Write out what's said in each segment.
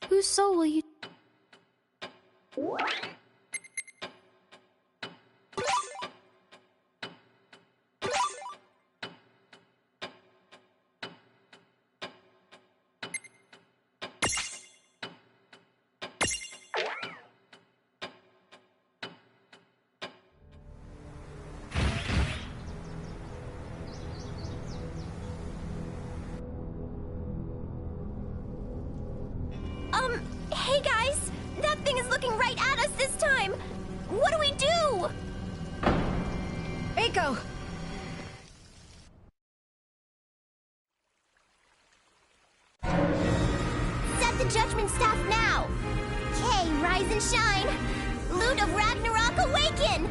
Whose soul will you... Hey guys! That thing is looking right at us this time! What do we do? Eiko! Set the judgment staff now! Kay, rise and shine! Loot of Ragnarok, awaken!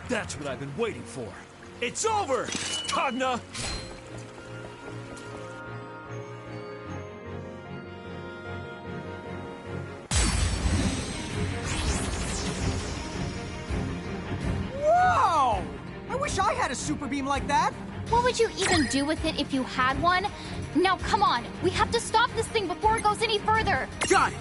That's what I've been waiting for. It's over, Tagna! Whoa! I wish I had a super beam like that. What would you even do with it if you had one? Now, come on! We have to stop this thing before it goes any further! Got it!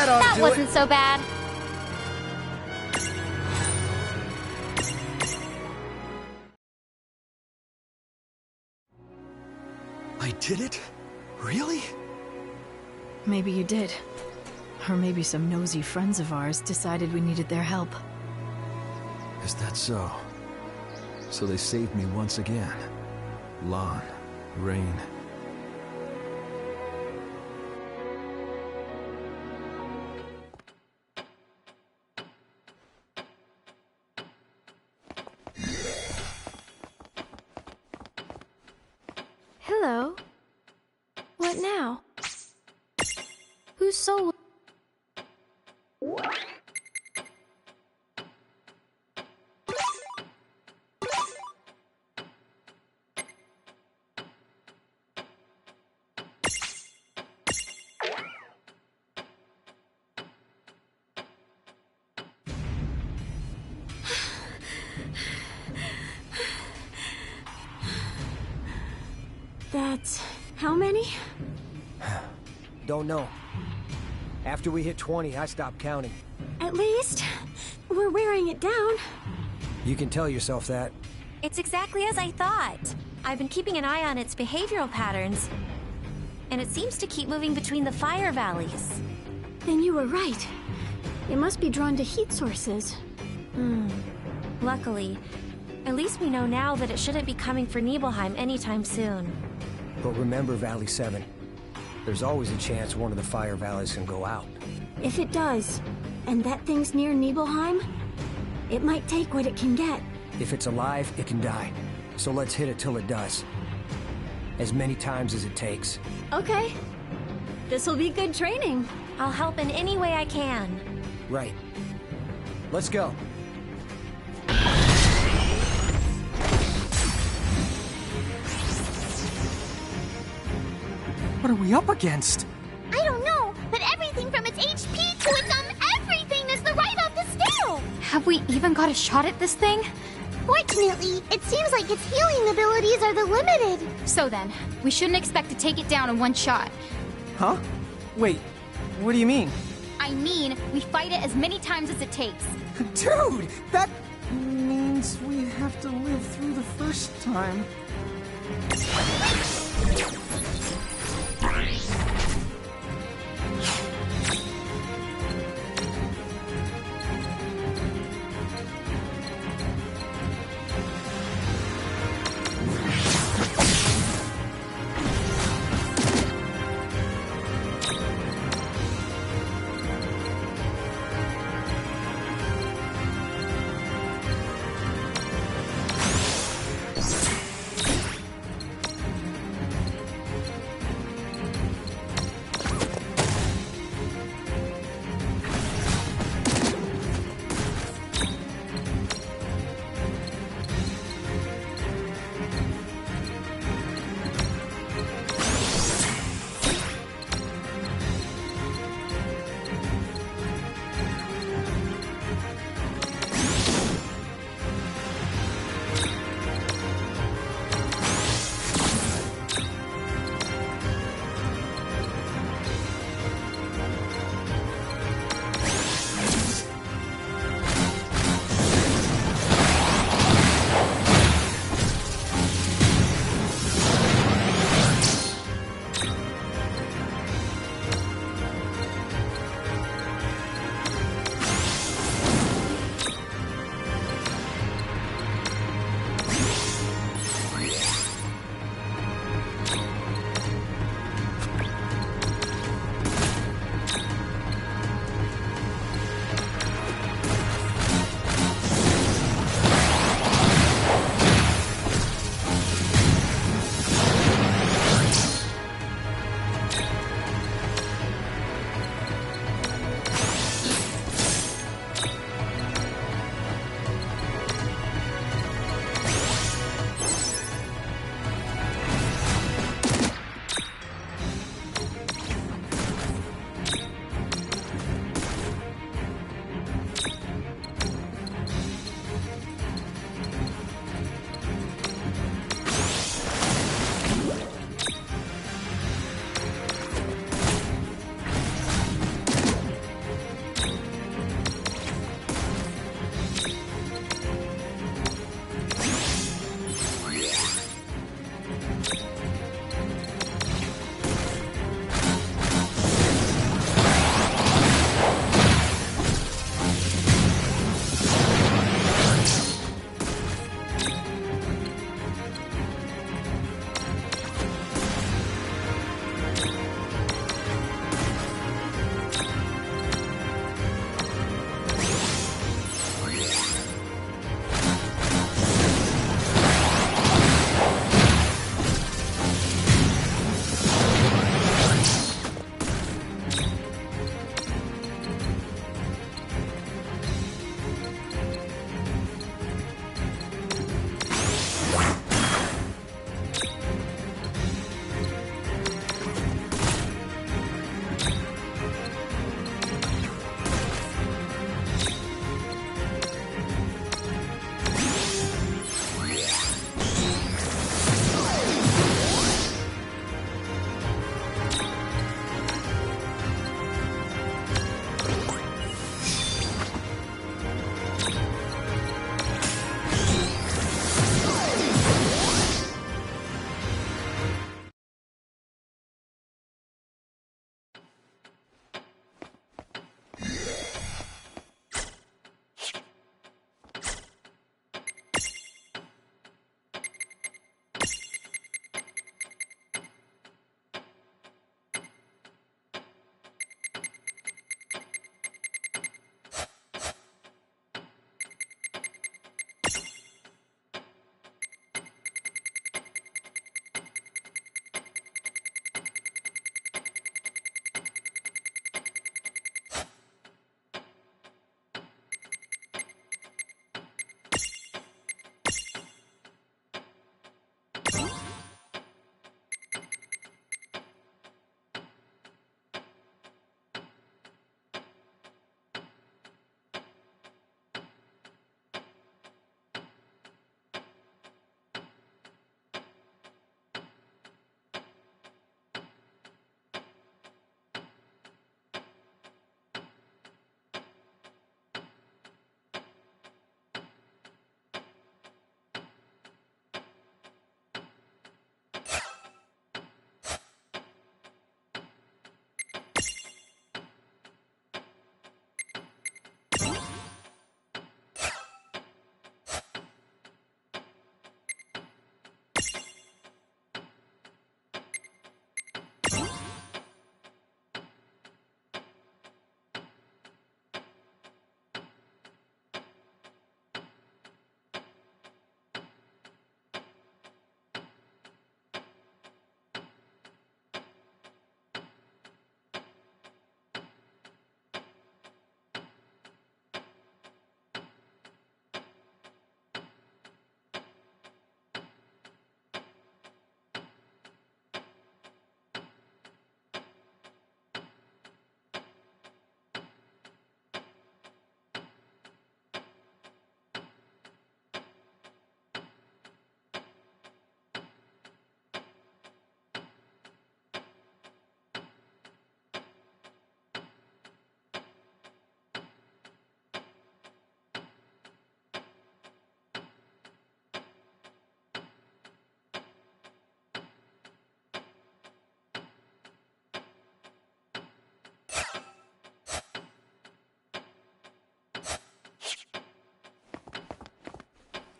That wasn't so bad. I did it? Really? Maybe you did. Or maybe some nosy friends of ours decided we needed their help. Is that so? So they saved me once again. Lan, Rain. Hello. What now? Whose soul? That's... how many? Don't know. After we hit 20, I stopped counting. At least, we're wearing it down. You can tell yourself that. It's exactly as I thought. I've been keeping an eye on its behavioral patterns. And it seems to keep moving between the fire valleys. Then you were right. It must be drawn to heat sources. Luckily, at least we know now that it shouldn't be coming for Nibelheim anytime soon. But remember Valley 7. There's always a chance one of the fire valleys can go out. If it does, and that thing's near Nibelheim, it might take what it can get. If it's alive, it can die. So let's hit it till it does. As many times as it takes. Okay. This'll be good training. I'll help in any way I can. Right. Let's go. What are we up against? I don't know, but everything from its HP to its everything is the right off the scale! Have we even got a shot at this thing? Fortunately, it seems like its healing abilities are the limited. So then, we shouldn't expect to take it down in one shot. Huh? Wait, what do you mean? I mean, we fight it as many times as it takes. Dude, that means we have to live through the first time.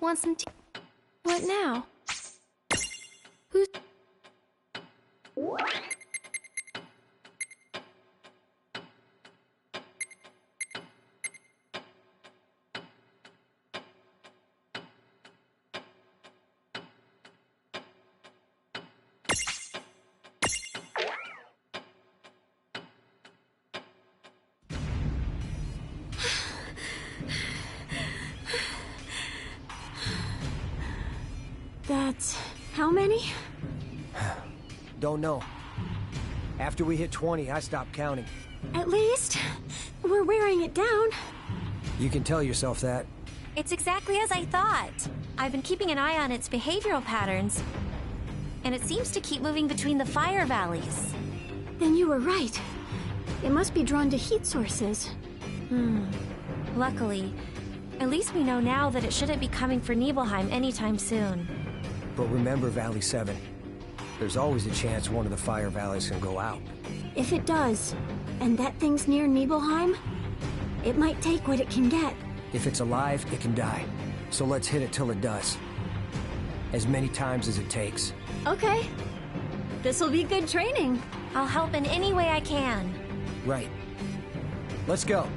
Want some tea? What now? Who's... That's... how many? Don't know. After we hit 20, I stopped counting. At least, we're wearing it down. You can tell yourself that. It's exactly as I thought. I've been keeping an eye on its behavioral patterns, and it seems to keep moving between the fire valleys. Then you were right. It must be drawn to heat sources. Luckily, at least we know now that it shouldn't be coming for Nibelheim anytime soon. But remember Valley 7. There's always a chance one of the fire valleys can go out. If it does, and that thing's near Nibelheim, it might take what it can get. If it's alive, it can die. So let's hit it till it does. As many times as it takes. Okay. This'll be good training. I'll help in any way I can. Right. Let's go.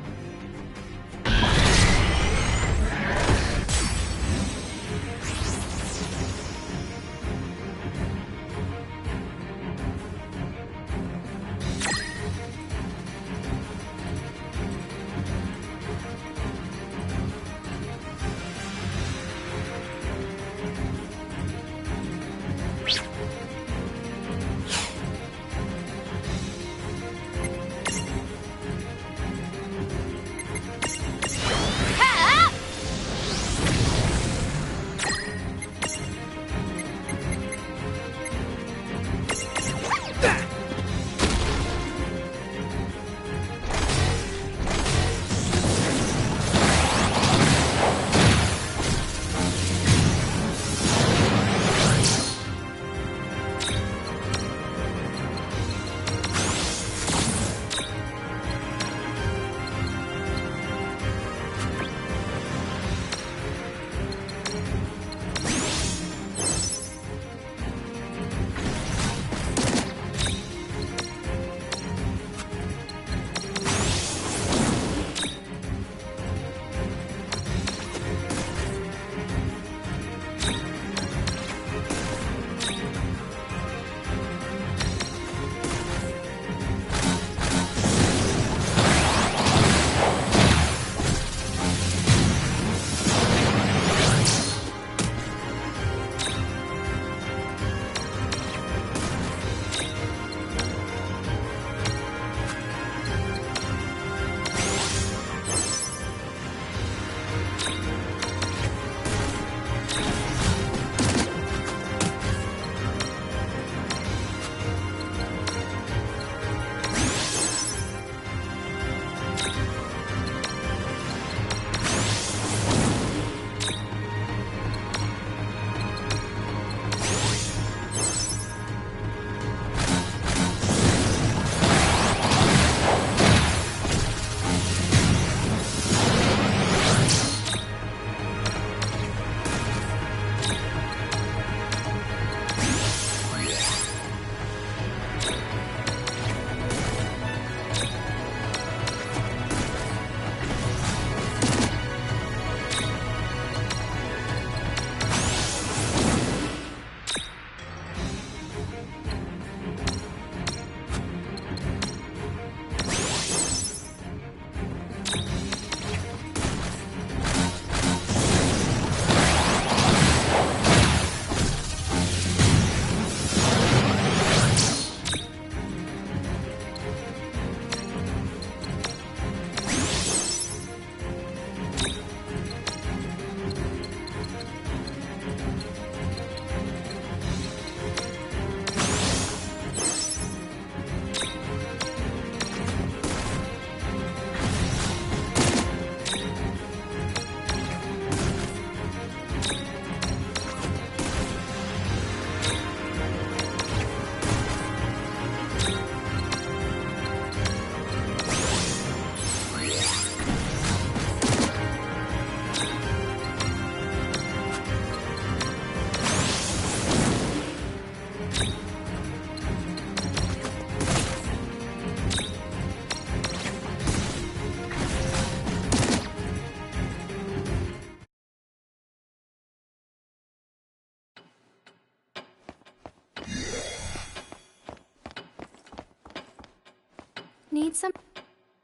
Need some...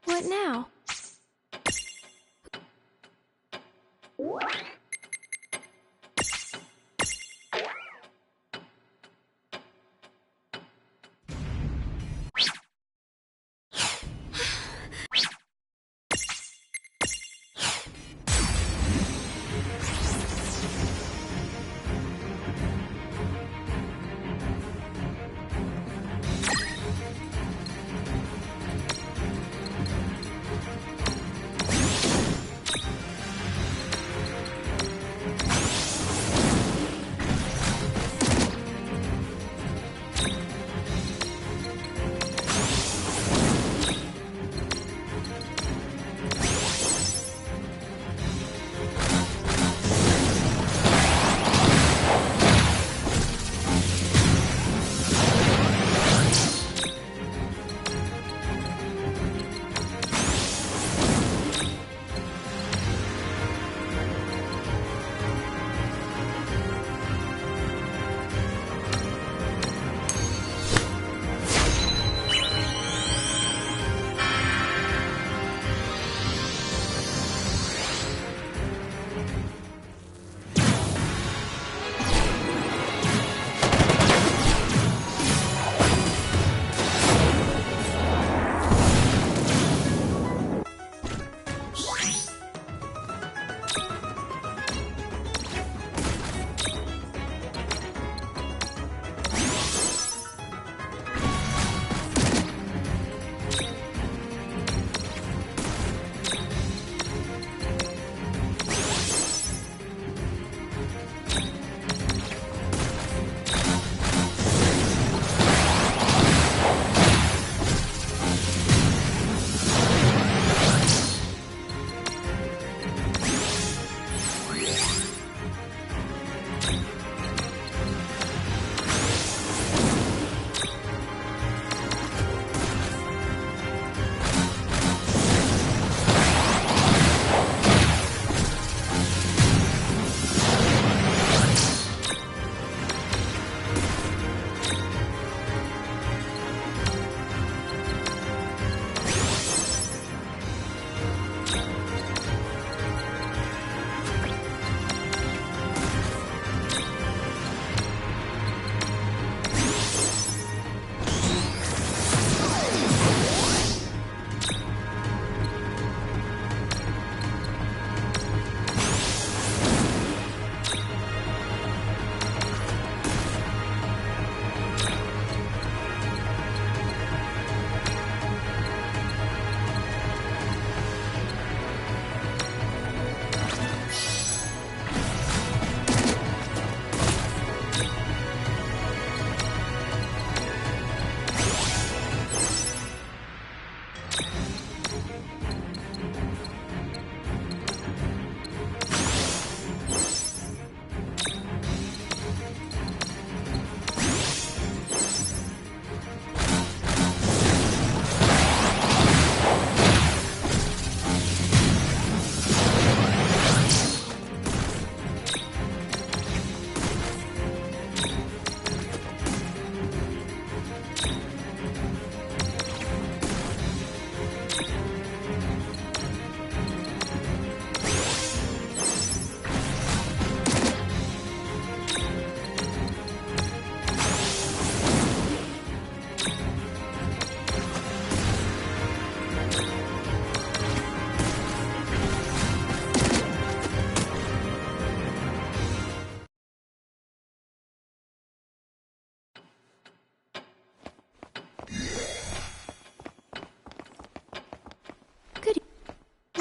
What now?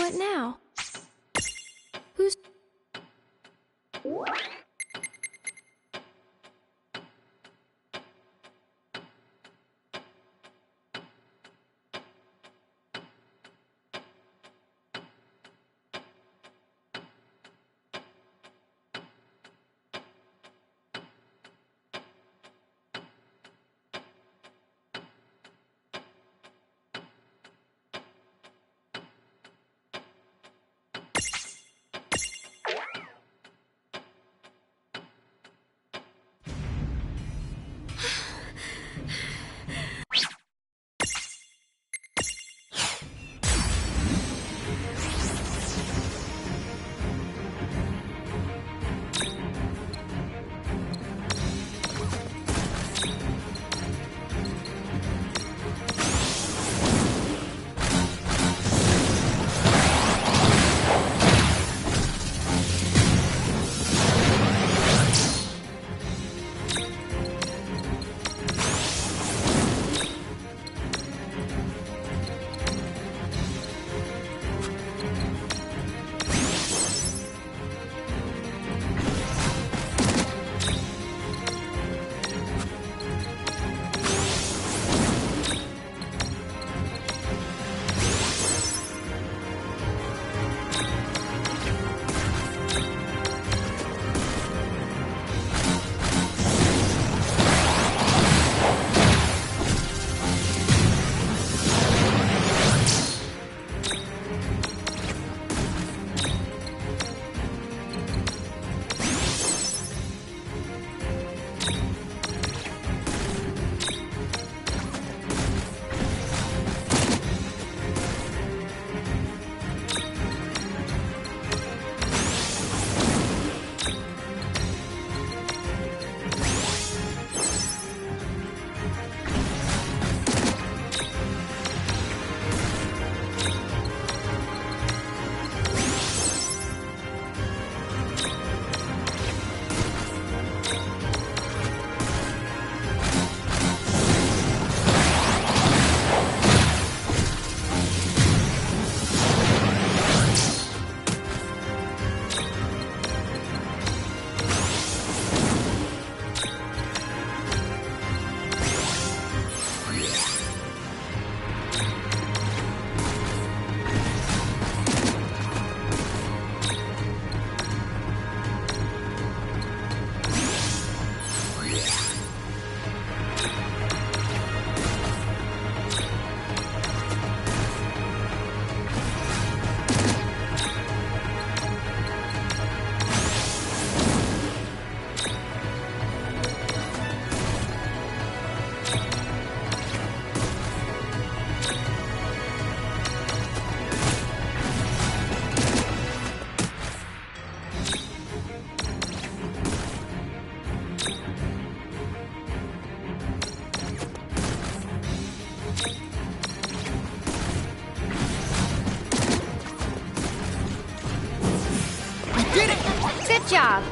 What now? Who's... job.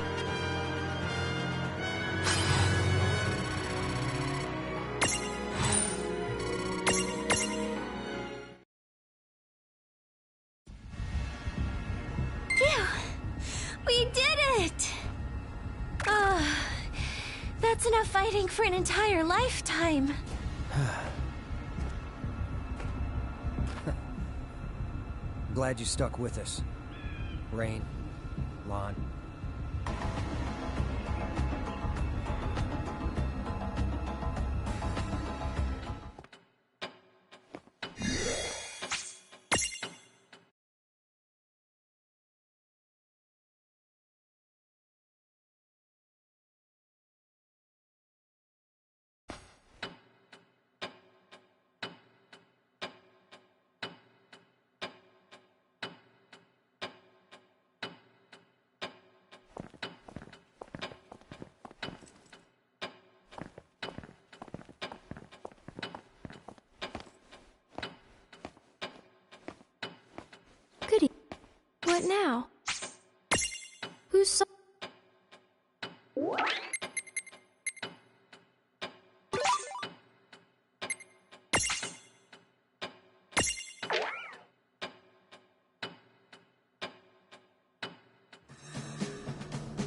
Phew! We did it! Oh, that's enough fighting for an entire lifetime. Glad you stuck with us. Rain, Lon. Goody. What now? Who's so...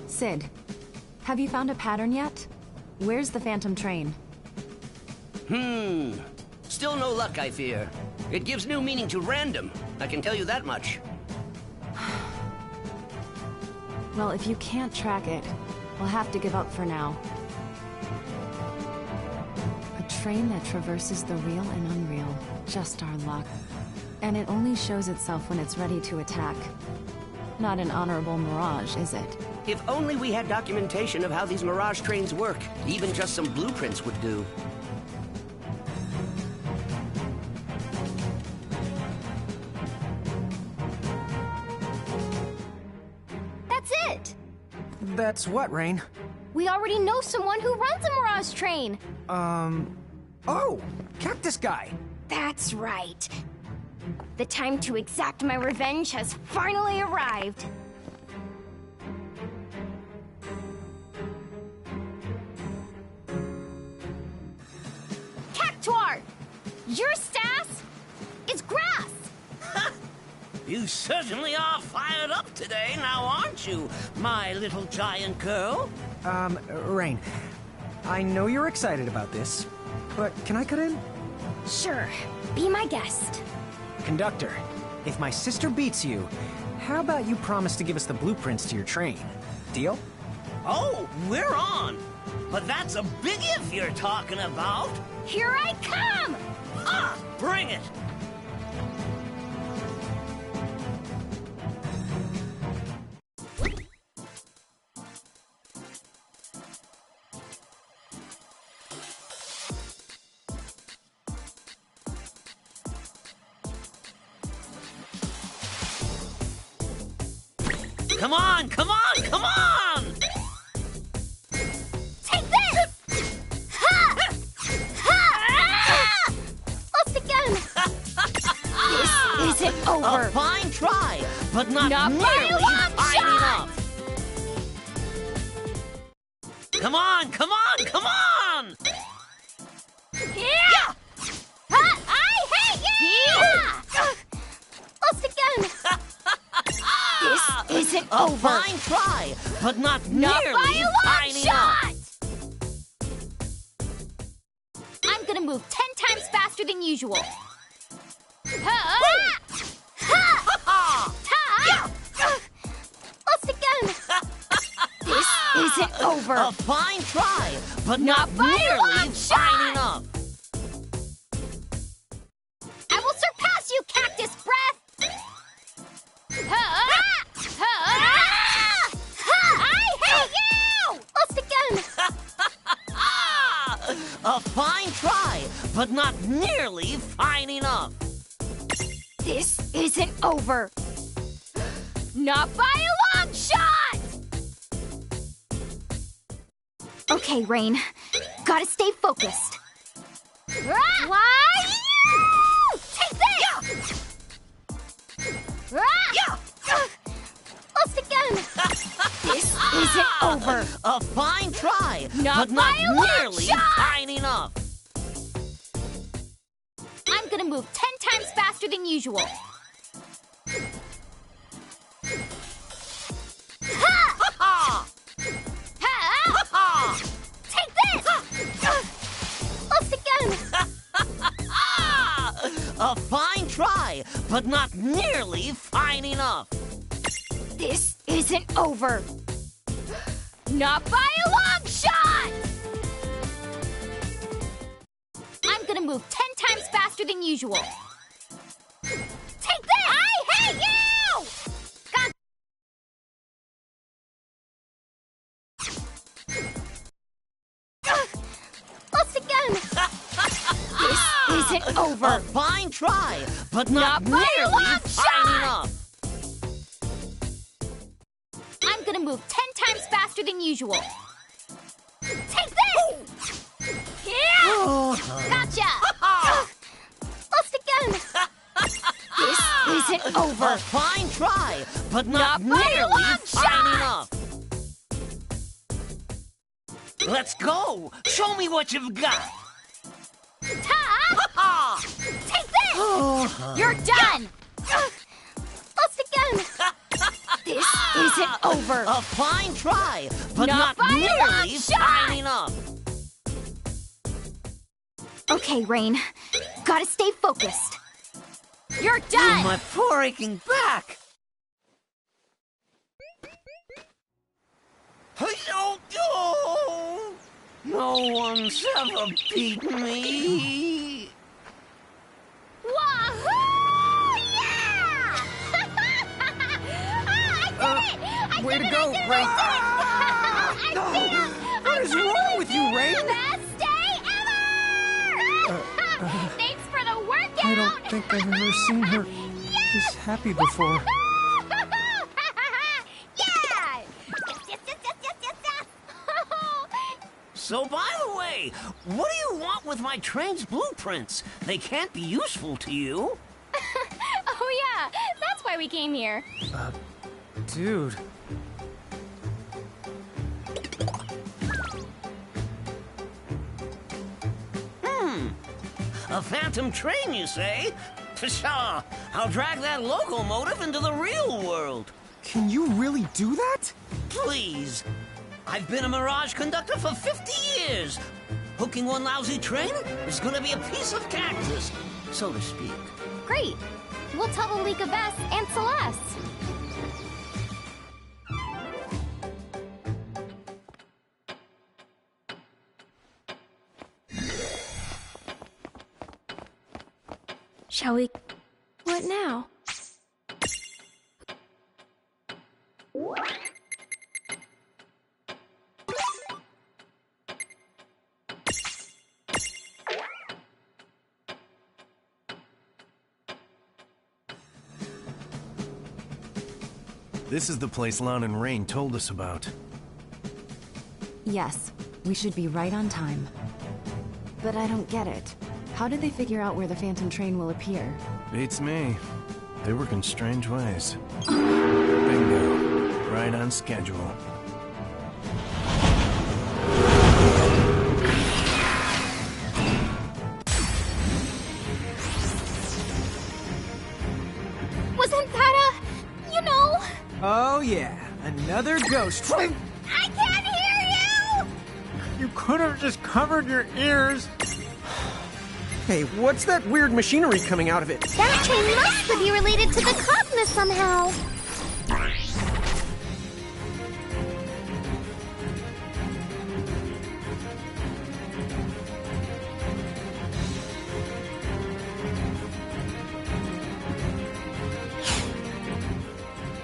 Sid, have you found a pattern yet? Where's the Phantom train? Still no luck, I fear. It gives new meaning to random, I can tell you that much. Well, if you can't track it, we'll have to give up for now. A train that traverses the real and unreal. Just our luck. And it only shows itself when it's ready to attack. Not an honorable mirage, is it? If only we had documentation of how these Mirage trains work. Even just some blueprints would do. That's it! That's what, Rain? We already know someone who runs a Mirage train! Oh! Cactus Guy! That's right. The time to exact my revenge has finally arrived. Cactuar! Your sass is grass! You certainly are fired up today, now aren't you, my little giant girl? Rain, I know you're excited about this, but can I cut in? Sure, be my guest. Conductor, if my sister beats you, how about you promise to give us the blueprints to your train? Deal? Oh, we're on! But that's a big if you're talking about. Here I come! Ah, bring it! Come on, come on, come on! Take this! Ha! Ha! Ah! Lost again! This isn't over. A fine try, but not by nearly a long fine shot! enough. Come on, come on, come on! Yeah! Ha! I hate you! Lost again. This isn't A over. fine try, but not Not nearly by a long fine shot! enough. I'm gonna move 10 times faster than usual. Ha! Ha! Ha! Lost again. This isn't over. A fine try, but Not not by a nearly long shot! fine enough. I will surpass you, Cactus Breath! Ha! Ha! Ha! I hate you! Lost again. A fine try, but not nearly fine enough. This isn't over. Not by a long shot! Okay, Rain. Gotta stay focused. Why? Take this! Lost again. This but not nearly fine enough. I'm gonna move 10 times faster than usual. Ha! Ha! Ha! Ha! Take this! Lost again! A fine try, but not nearly fine enough. This isn't over. Not by a long shot! I'm gonna move 10 times faster than usual. Take this! I hate you! Got Lost again! This isn't over. A fine try, but not Not by a nearly long fine shot! enough. I'm gonna move 10 times faster than usual. Take this! Yeah! Gotcha! Lost again! This isn't over. A fine try, but not Not by a nearly long fine shot! enough. Let's go. Show me what you've got. Ta! Take this! You're done! Lost again! This isn't over. A fine try, but Not not by a long nearly shot! fine enough. Okay, Rain. Gotta stay focused. You're done! My poor aching back. No one's ever beat me. Wahoo! Yeah! I did it! Way to go, Rain. What is wrong with you, Rain? Best day ever! Thanks for the workout! I don't think I've ever seen her this happy before. Yeah! Yes! So, by the way, what do you want with my train's blueprints? They can't be useful to you. Oh yeah, that's why we came here. Dude. A phantom train, you say? Pshaw, I'll drag that locomotive into the real world. Can you really do that? Please. I've been a Mirage conductor for 50 years. Hooking one lousy train is gonna be a piece of cactus, so to speak. Great. We'll tell the League of S and Celeste. Shall we... What now? This is the place Lon and Rain told us about. Yes, we should be right on time. But I don't get it. How did they figure out where the Phantom train will appear? Beats me. They work in strange ways. Bingo. Right on schedule. Wasn't that Oh yeah, another ghost. I can't hear you! You could have just covered your ears. Hey, what's that weird machinery coming out of it? That train must be related to the Cogna somehow.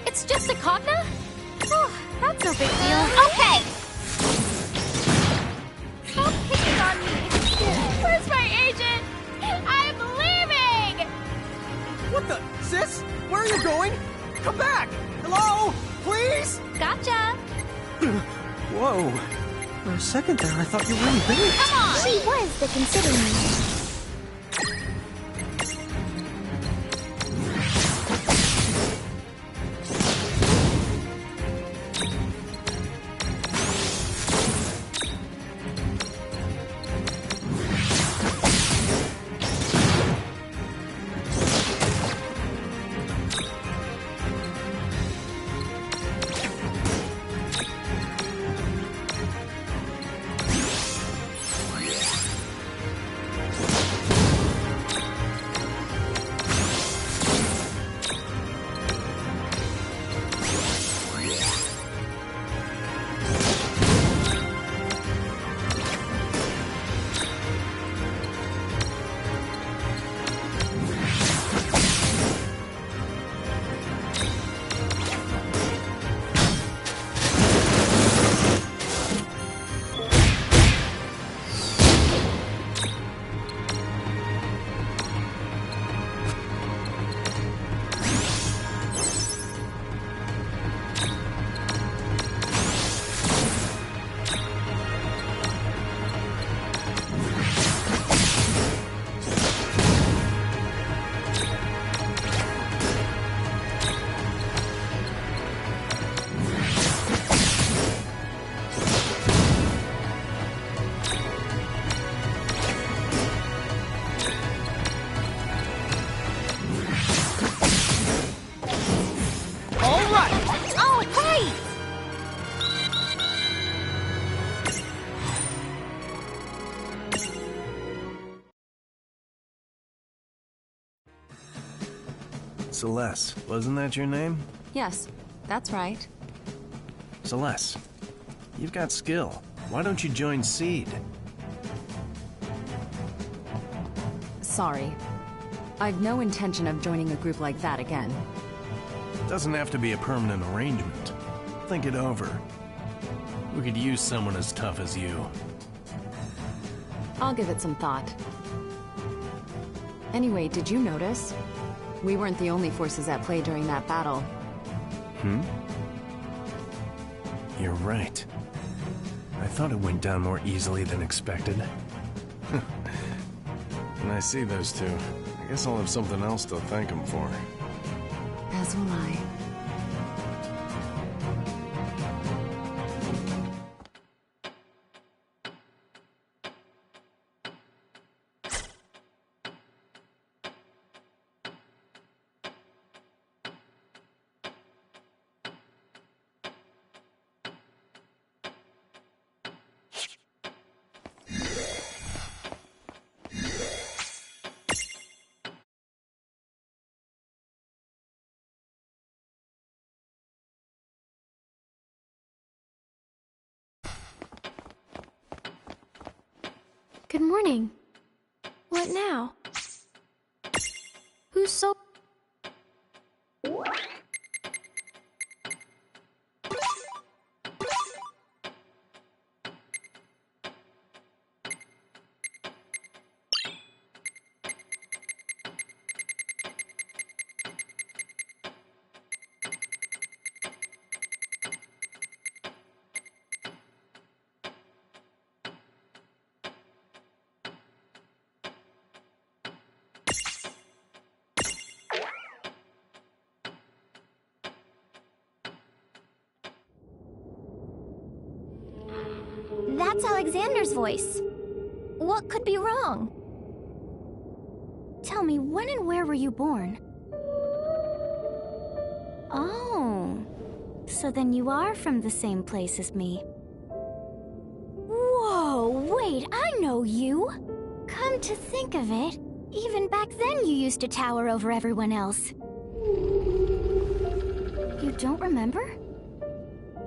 It's just a Cogna? Oh, that's no big deal. Okay! Stop picking on me. Where's my agent? I'm leaving! What the? Sis? Where are you going? Come back! Hello? Please? Gotcha! Whoa. For a second there, I thought you really big. Come on! She was the consider me. Celeste, wasn't that your name? Yes, that's right. Celeste, you've got skill. Why don't you join Seed? Sorry. I've no intention of joining a group like that again. Doesn't have to be a permanent arrangement. Think it over. We could use someone as tough as you. I'll give it some thought. Anyway, did you notice? We weren't the only forces at play during that battle. You're right. I thought it went down more easily than expected. When I see those two, I guess I'll have something else to thank them for. As will I. Good morning. What now? Who's so... That's Alexander's voice. What could be wrong? Tell me, when and where were you born? Oh, so then you are from the same place as me. Whoa, wait, I know you! Come to think of it, even back then you used to tower over everyone else. You don't remember?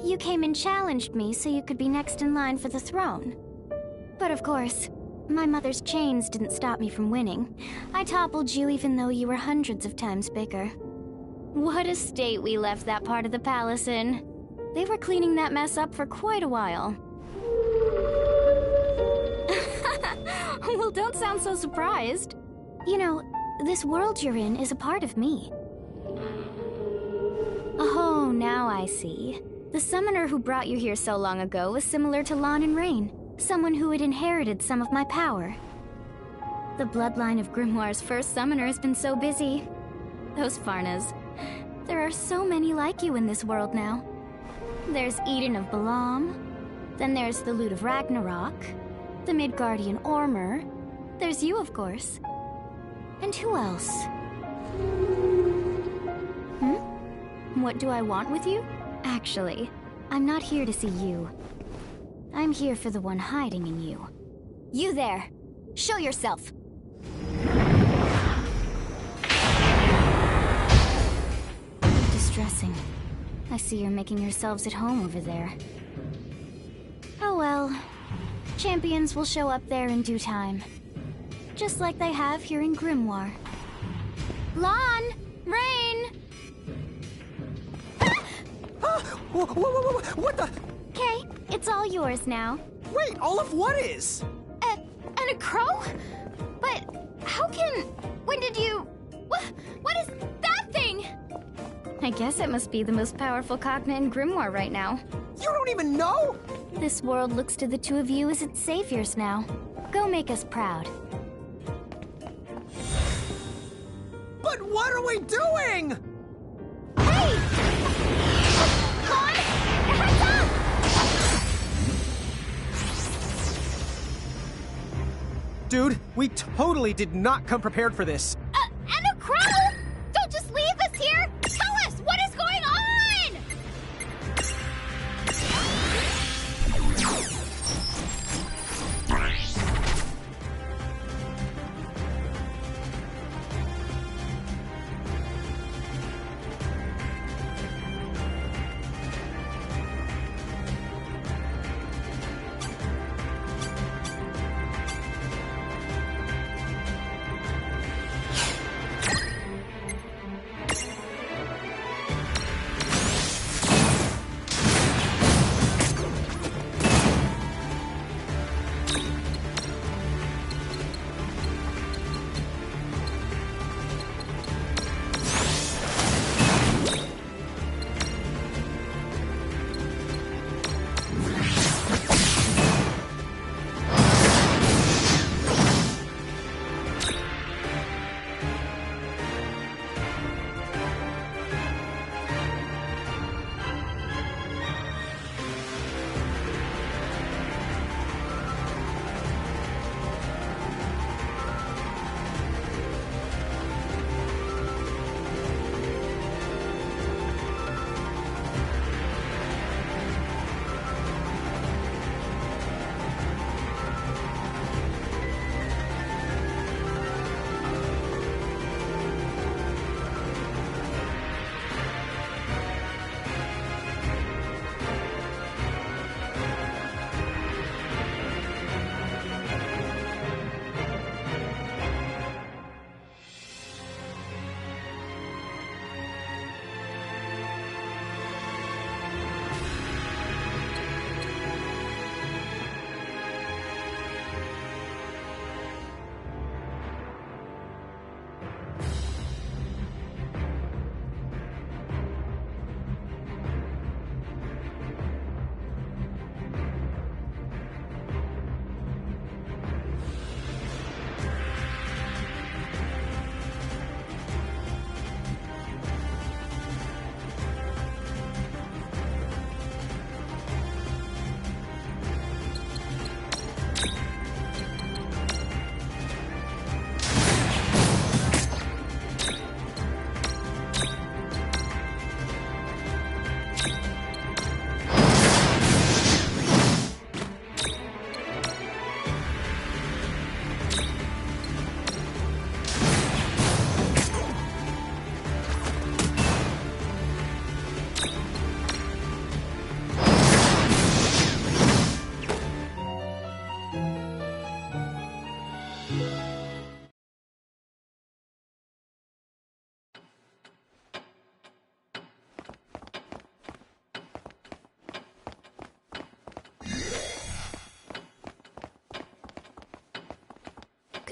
You came and challenged me so you could be next in line for the throne. But of course, my mother's chains didn't stop me from winning. I toppled you even though you were hundreds of times bigger. What a state we left that part of the palace in. They were cleaning that mess up for quite a while. Well, don't sound so surprised. You know, this world you're in is a part of me. Oh, now I see. The summoner who brought you here so long ago was similar to Lon and Rain, someone who had inherited some of my power. The bloodline of Grimoire's first summoner has been so busy. Those Farnas. There are so many like you in this world now. There's Eden of Balam, then there's the Lute of Ragnarok, the Midgardian Ormer, there's you, of course. And who else? What do I want with you? Actually, I'm not here to see you. I'm here for the one hiding in you. You there! Show yourself! Distressing. I see you're making yourselves at home over there. Oh well. Champions will show up there in due time. Just like they have here in Grimoire. Lon! Rain! What the? Okay, it's all yours now. Wait, all of what is? And a crow? But how can... When did you... What is that thing? I guess it must be the most powerful cognate in Grimoire right now. You don't even know? This world looks to the two of you as its saviors now. Go make us proud. But what are we doing? Hey! Lon! Heads up! Dude, we totally did not come prepared for this. And a crow? Don't just leave us here! Tell us, what is going on?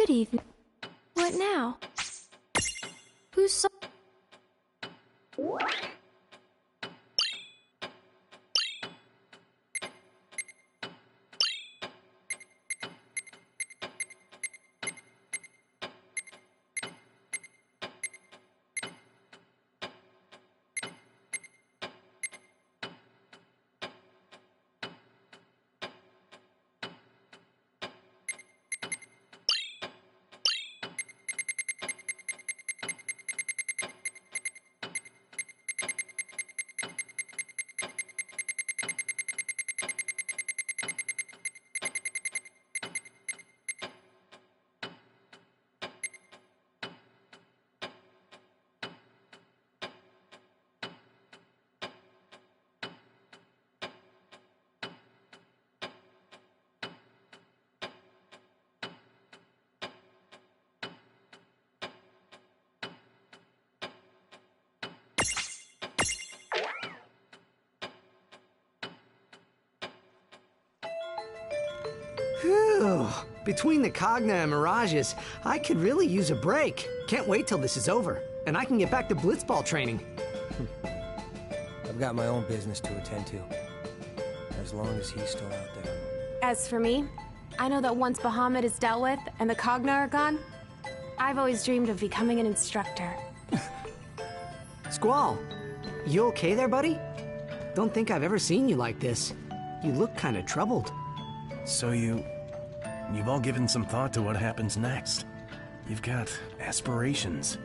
Good evening. What now? Who's so... Phew. Between the Cogna and Mirages, I could really use a break. Can't wait till this is over, and I can get back to blitzball training. I've got my own business to attend to. As long as he's still out there. As for me, I know that once Bahamut is dealt with and the Cogna are gone, I've always dreamed of becoming an instructor. Squall, you okay there, buddy? Don't think I've ever seen you like this. You look kind of troubled. So you've all given some thought to what happens next. You've got aspirations.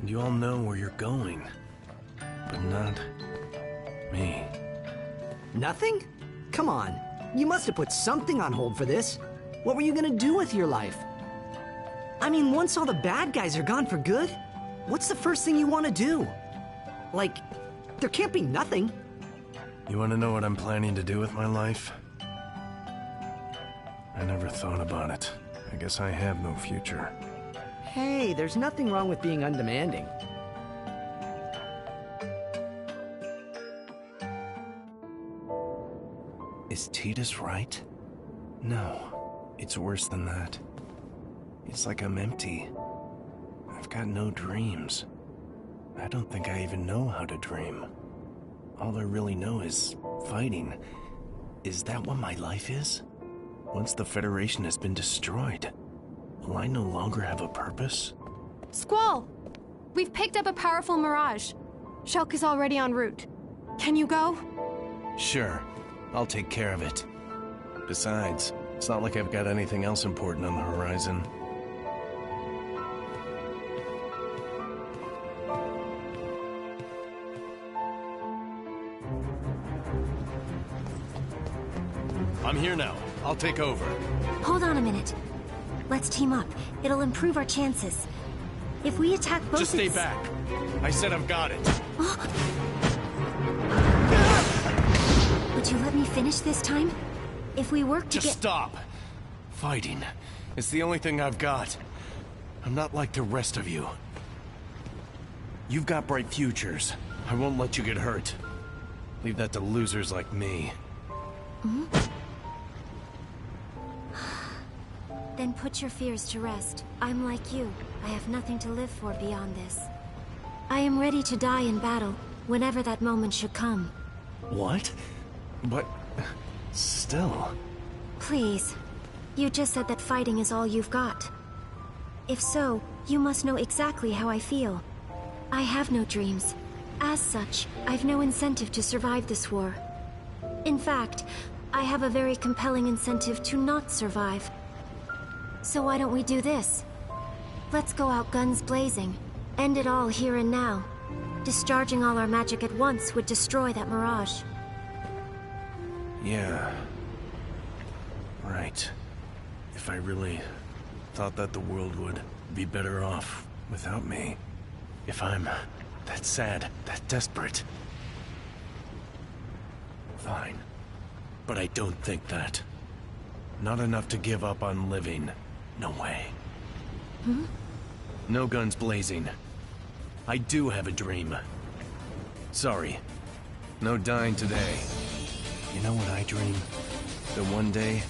And you all know where you're going. But not me. Nothing? Come on. You must have put something on hold for this. What were you gonna do with your life? I mean, once all the bad guys are gone for good, what's the first thing you want to do? Like, there can't be nothing. You want to know what I'm planning to do with my life? I never thought about it. I guess I have no future. Hey, there's nothing wrong with being undemanding. Is Tidus right? No, it's worse than that. It's like I'm empty. I've got no dreams. I don't think I even know how to dream. All I really know is fighting. Is that what my life is? Once the Federation has been destroyed, will I no longer have a purpose? Squall! We've picked up a powerful mirage. Shulk is already en route. Can you go? Sure, I'll take care of it. Besides, it's not like I've got anything else important on the horizon. I'm here now. I'll take over. Hold on a minute. Let's team up. It'll improve our chances. If we attack both... Just stay back. I said I've got it. Would you let me finish this time? If we work to Just stop. Fighting. It's the only thing I've got. I'm not like the rest of you. You've got bright futures. I won't let you get hurt. Leave that to losers like me. Then put your fears to rest. I'm like you. I have nothing to live for beyond this. I am ready to die in battle, whenever that moment should come. What? But... still... Please. You just said that fighting is all you've got. If so, you must know exactly how I feel. I have no dreams. As such, I've no incentive to survive this war. In fact, I have a very compelling incentive to not survive. So why don't we do this? Let's go out guns blazing. End it all here and now. Discharging all our magic at once would destroy that mirage. Yeah. Right. If I really thought that the world would be better off without me. If I'm that sad, that desperate. Fine. But I don't think that. Not enough to give up on living. No way. No guns blazing. I do have a dream. Sorry. No dying today. You know what I dream? That one day,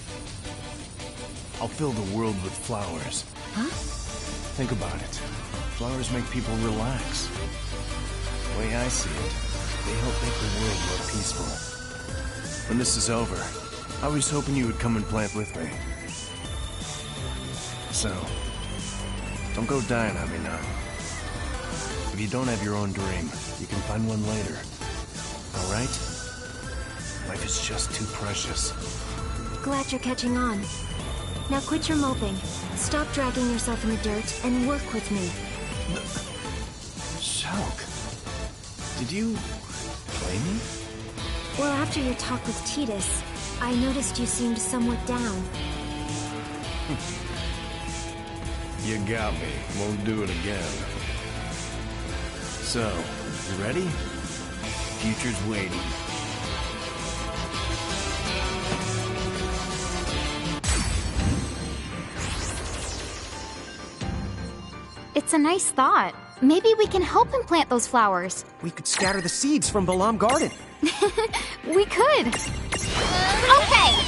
I'll fill the world with flowers. Huh? Think about it. Flowers make people relax. The way I see it, they help make the world more peaceful. When this is over, I was hoping you would come and plant with me. So, don't go dying on me now. If you don't have your own dream, you can find one later. All right? Life is just too precious. Glad you're catching on. Now quit your moping. Stop dragging yourself in the dirt and work with me. Shulk, did you play me? Well, after your talk with Tidus, I noticed you seemed somewhat down. You got me. Won't do it again. So, you ready? Future's waiting. It's a nice thought. Maybe we can help him plant those flowers. We could scatter the seeds from Balam Garden. We could. Okay!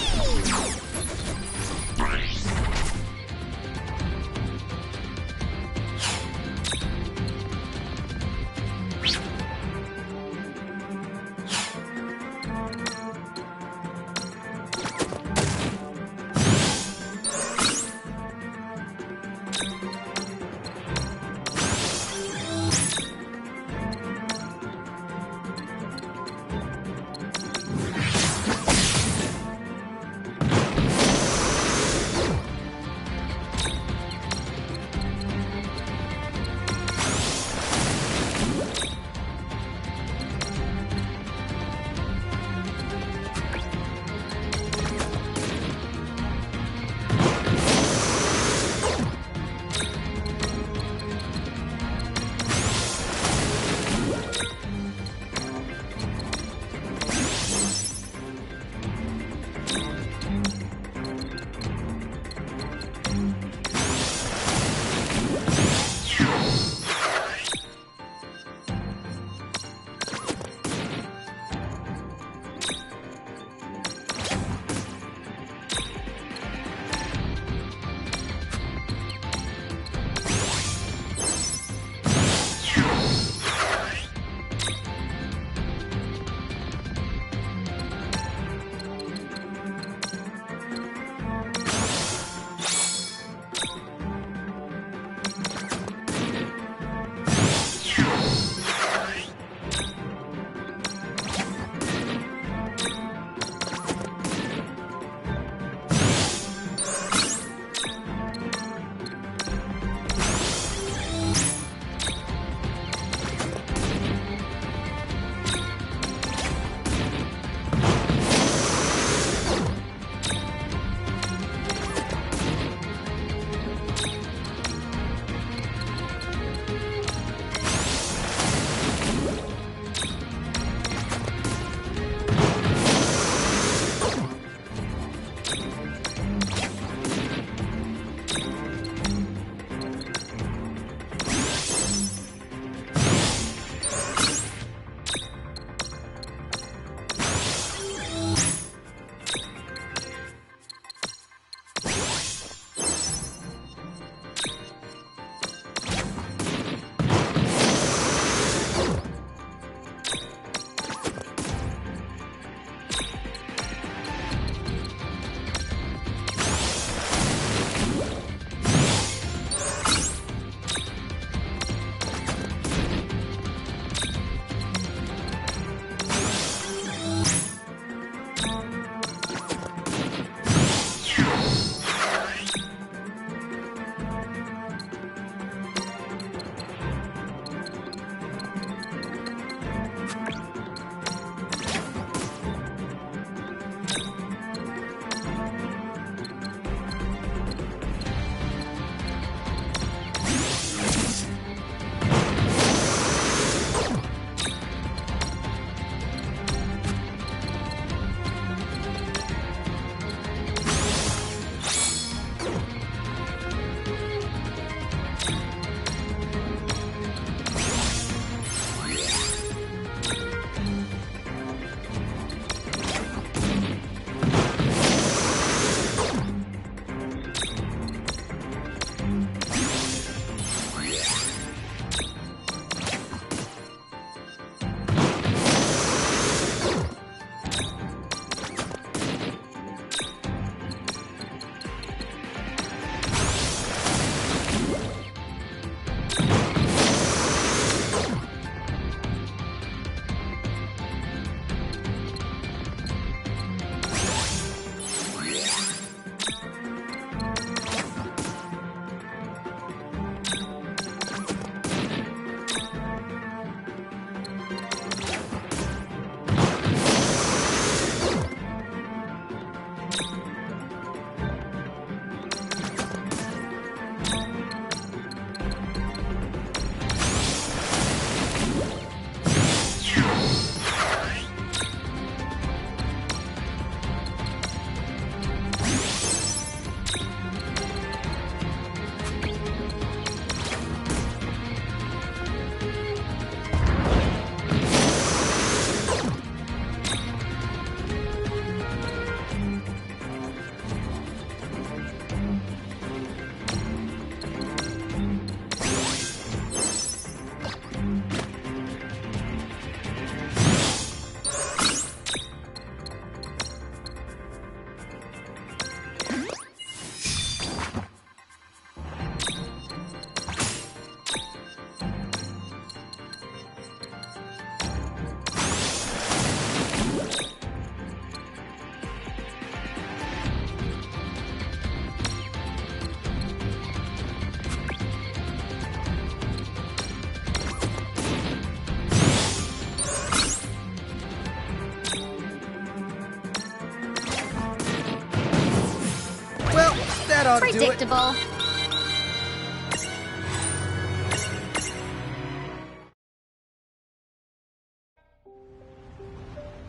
ought to do it. Predictable.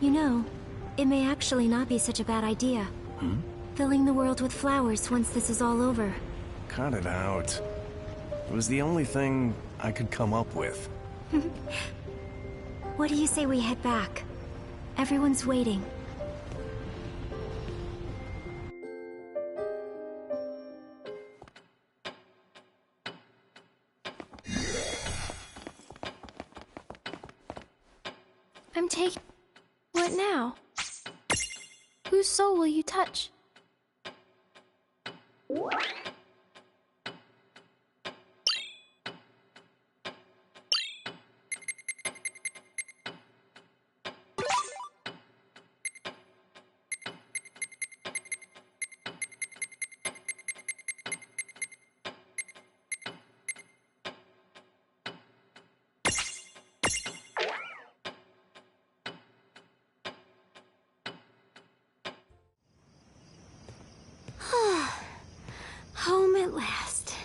You know, it may actually not be such a bad idea. Filling the world with flowers once this is all over. Cut it out. It was the only thing I could come up with. What do you say we head back? Everyone's waiting. I'm taking... What now? Whose soul will you touch? Home at last.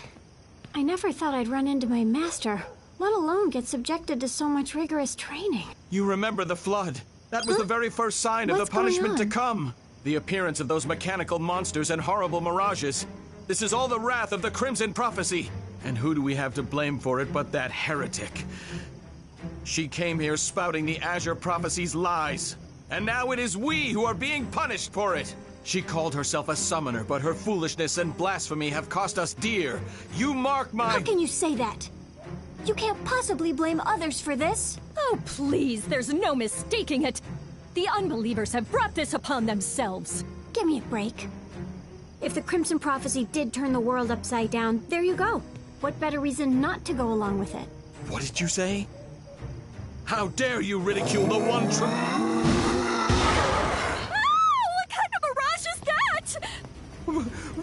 I never thought I'd run into my master, let alone get subjected to so much rigorous training. You remember the flood. That was the very first sign of the punishment to come. The appearance of those mechanical monsters and horrible mirages. This is all the wrath of the Crimson Prophecy. And who do we have to blame for it but that heretic? She came here spouting the Azure Prophecy's lies. And now it is we who are being punished for it. She called herself a summoner, but her foolishness and blasphemy have cost us dear. You mark my... How can you say that? You can't possibly blame others for this. Oh, please, there's no mistaking it. The unbelievers have brought this upon themselves. Give me a break. If the Crimson Prophecy did turn the world upside down, there you go. What better reason not to go along with it? What did you say? How dare you ridicule the one true...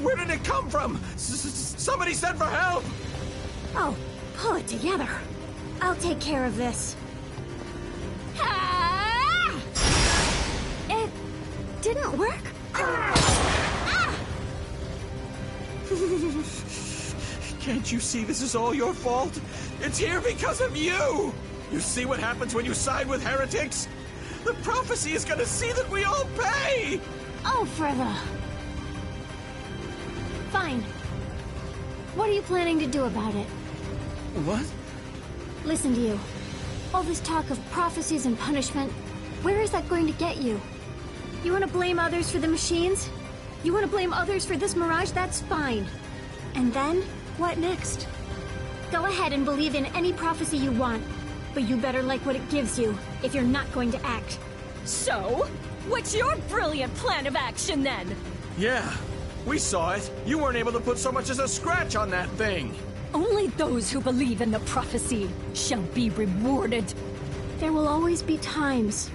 Where did it come from? Somebody send for help! Oh, pull it together. I'll take care of this. Ah! It didn't work? Ah! Can't you see this is all your fault? It's here because of you! You see what happens when you side with heretics? The prophecy is gonna see that we all pay! Oh, for the... Fine. What are you planning to do about it? What? Listen to you. All this talk of prophecies and punishment, where is that going to get you? You want to blame others for the machines? You want to blame others for this mirage? That's fine. And then, what next? Go ahead and believe in any prophecy you want, but you better like what it gives you if you're not going to act. So, what's your brilliant plan of action then? Yeah. We saw it. You weren't able to put so much as a scratch on that thing. Only those who believe in the prophecy shall be rewarded. There will always be times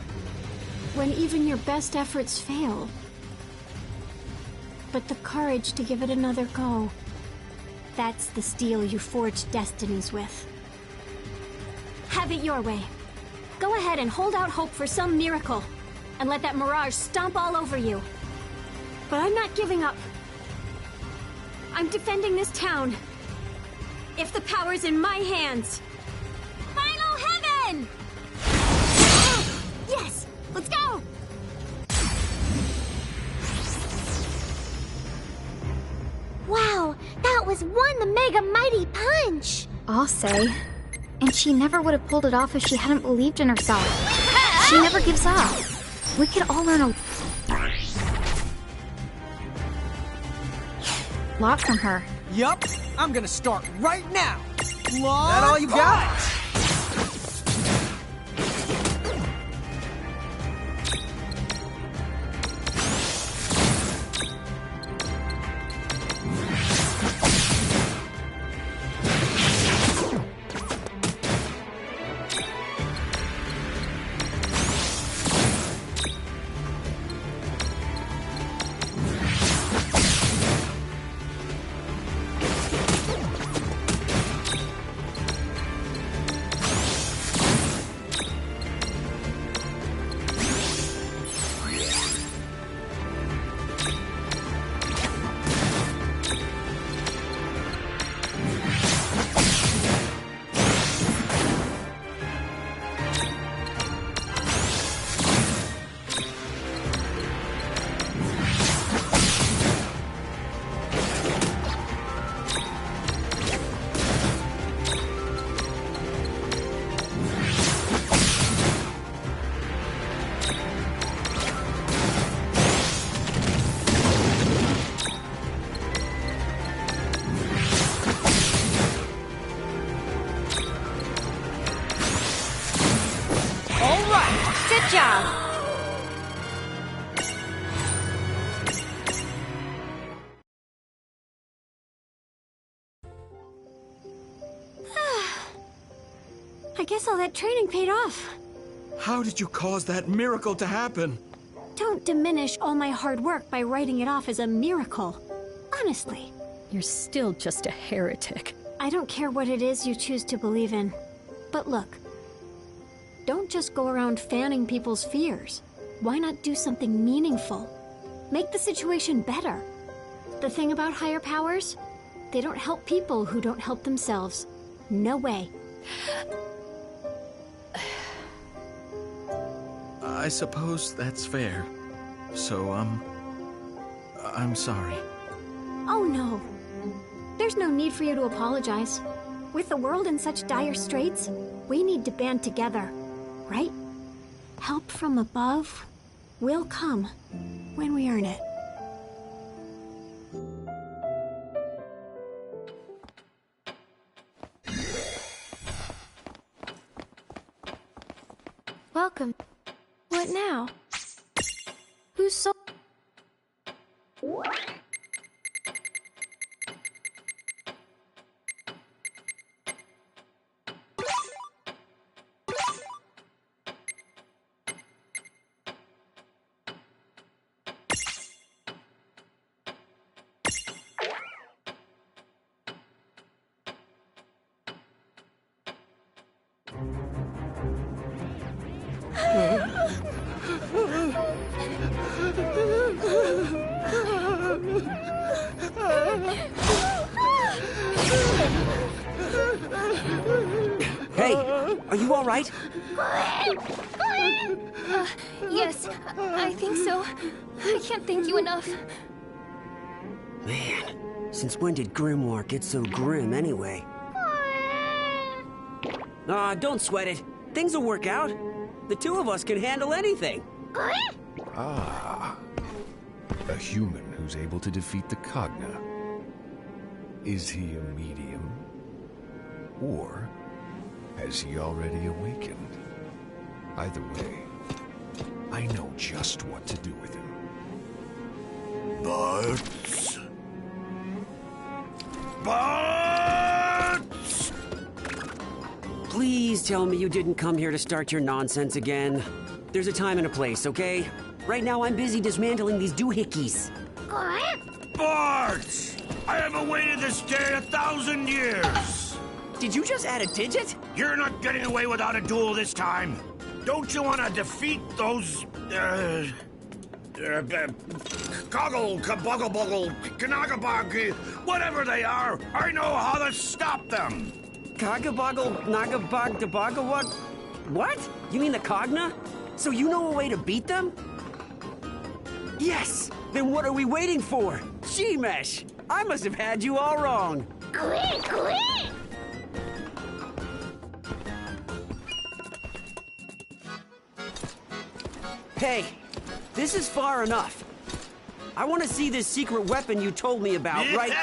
when even your best efforts fail. But the courage to give it another go, that's the steel you forge destinies with. Have it your way. Go ahead and hold out hope for some miracle, and let that mirage stomp all over you. But I'm not giving up. I'm defending this town. If the power's in my hands. Final heaven! Yes! Let's go! Wow, that was the mega mighty punch! I'll say. And she never would have pulled it off if she hadn't believed in herself. She never gives up. We could all learn a lot from her. Yup, I'm gonna start right now. That all you got? job! I guess all that training paid off. How did you cause that miracle to happen? Don't diminish all my hard work by writing it off as a miracle. Honestly. You're still just a heretic. I don't care what it is you choose to believe in. But look, don't just go around fanning people's fears. Why not do something meaningful? Make the situation better. The thing about higher powers, they don't help people who don't help themselves. No way. I suppose that's fair. So, I'm sorry. Oh no. There's no need for you to apologize. With the world in such dire straits, we need to band together, right? Help from above will come when we earn it. Welcome. What now? Who's so... Hey, are you all right? Yes, I think so. I can't thank you enough. Man, since when did Grimoire get so grim anyway? Don't sweat it. Things will work out. The two of us can handle anything. Ah. A human who's able to defeat the Cogna. Is he a medium? Or has he already awakened? Either way, I know just what to do with him. But... Please tell me you didn't come here to start your nonsense again. There's a time and a place, okay? Right now I'm busy dismantling these doohickeys. Bart! I have awaited this day 1,000 years! Did you just add a digit? You're not getting away without a duel this time. Don't you want to defeat those, Goggle, Kabuggle Buggle, Kanagabog, whatever they are? I know how to stop them! Kagaboggle, Nagabog, Dabogawag? What? You mean the Cogna? So you know a way to beat them? Yes! Then what are we waiting for? Shemesh! I must have had you all wrong. Quick, quick! Hey, this is far enough. I want to see this secret weapon you told me about, right?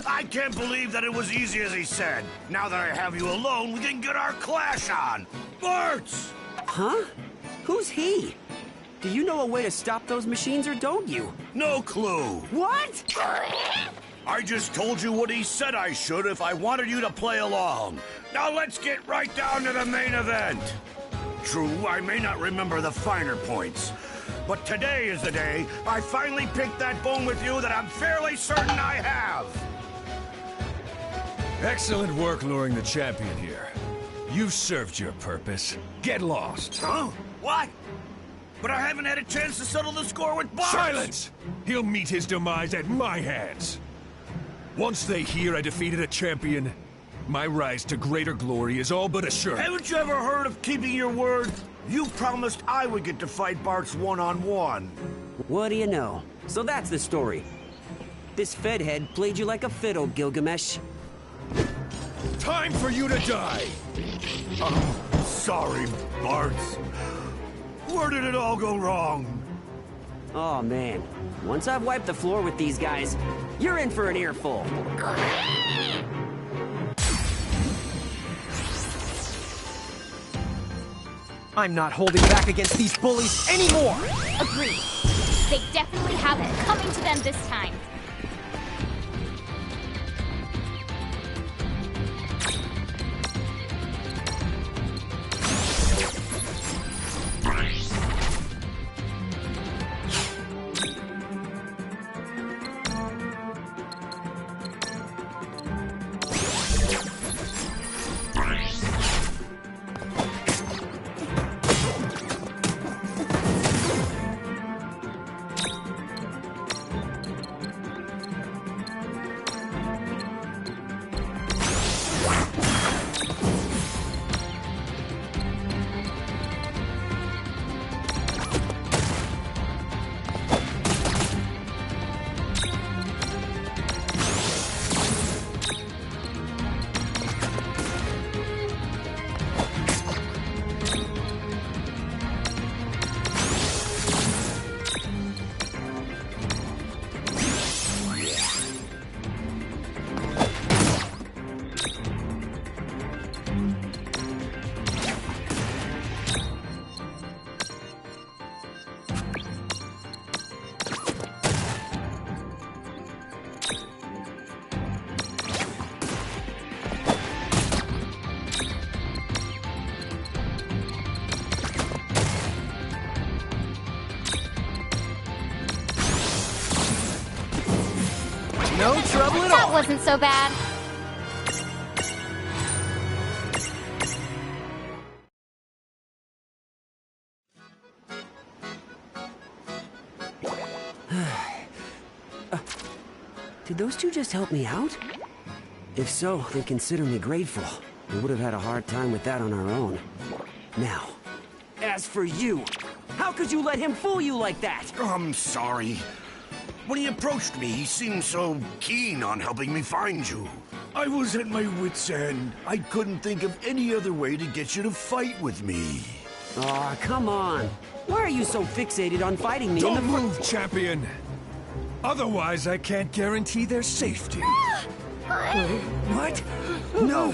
I can't believe that it was easy as he said. Now that I have you alone, we can get our clash on. Bart! Huh? Who's he? Do you know a way to stop those machines or don't you? No clue. What? I just told you what he said I should if I wanted you to play along. Now let's get right down to the main event. True, I may not remember the finer points, but today is the day I finally picked that bone with you that I'm fairly certain I have. Excellent work luring the champion here. You've served your purpose. Get lost. Huh? What? But I haven't had a chance to settle the score with Bart! Silence! He'll meet his demise at my hands. Once they hear I defeated a champion, my rise to greater glory is all but assured. Haven't you ever heard of keeping your word? You promised I would get to fight Bart's one-on-one. What do you know? So that's the story. This Fed head played you like a fiddle, Gilgamesh. Time for you to die! I'm sorry, Bart. Where did it all go wrong? Oh, man. Once I've wiped the floor with these guys, you're in for an earful. I'm not holding back against these bullies anymore! Agreed. They definitely have it coming to them this time. No trouble at all! That wasn't so bad. Did those two just help me out? If so, then consider me grateful. We would have had a hard time with that on our own. Now, as for you, how could you let him fool you like that? I'm sorry. When he approached me, he seemed so keen on helping me find you. I was at my wit's end. I couldn't think of any other way to get you to fight with me. Aw, come on. Why are you so fixated on fighting me? Don't move, champion. Otherwise, I can't guarantee their safety. What? No.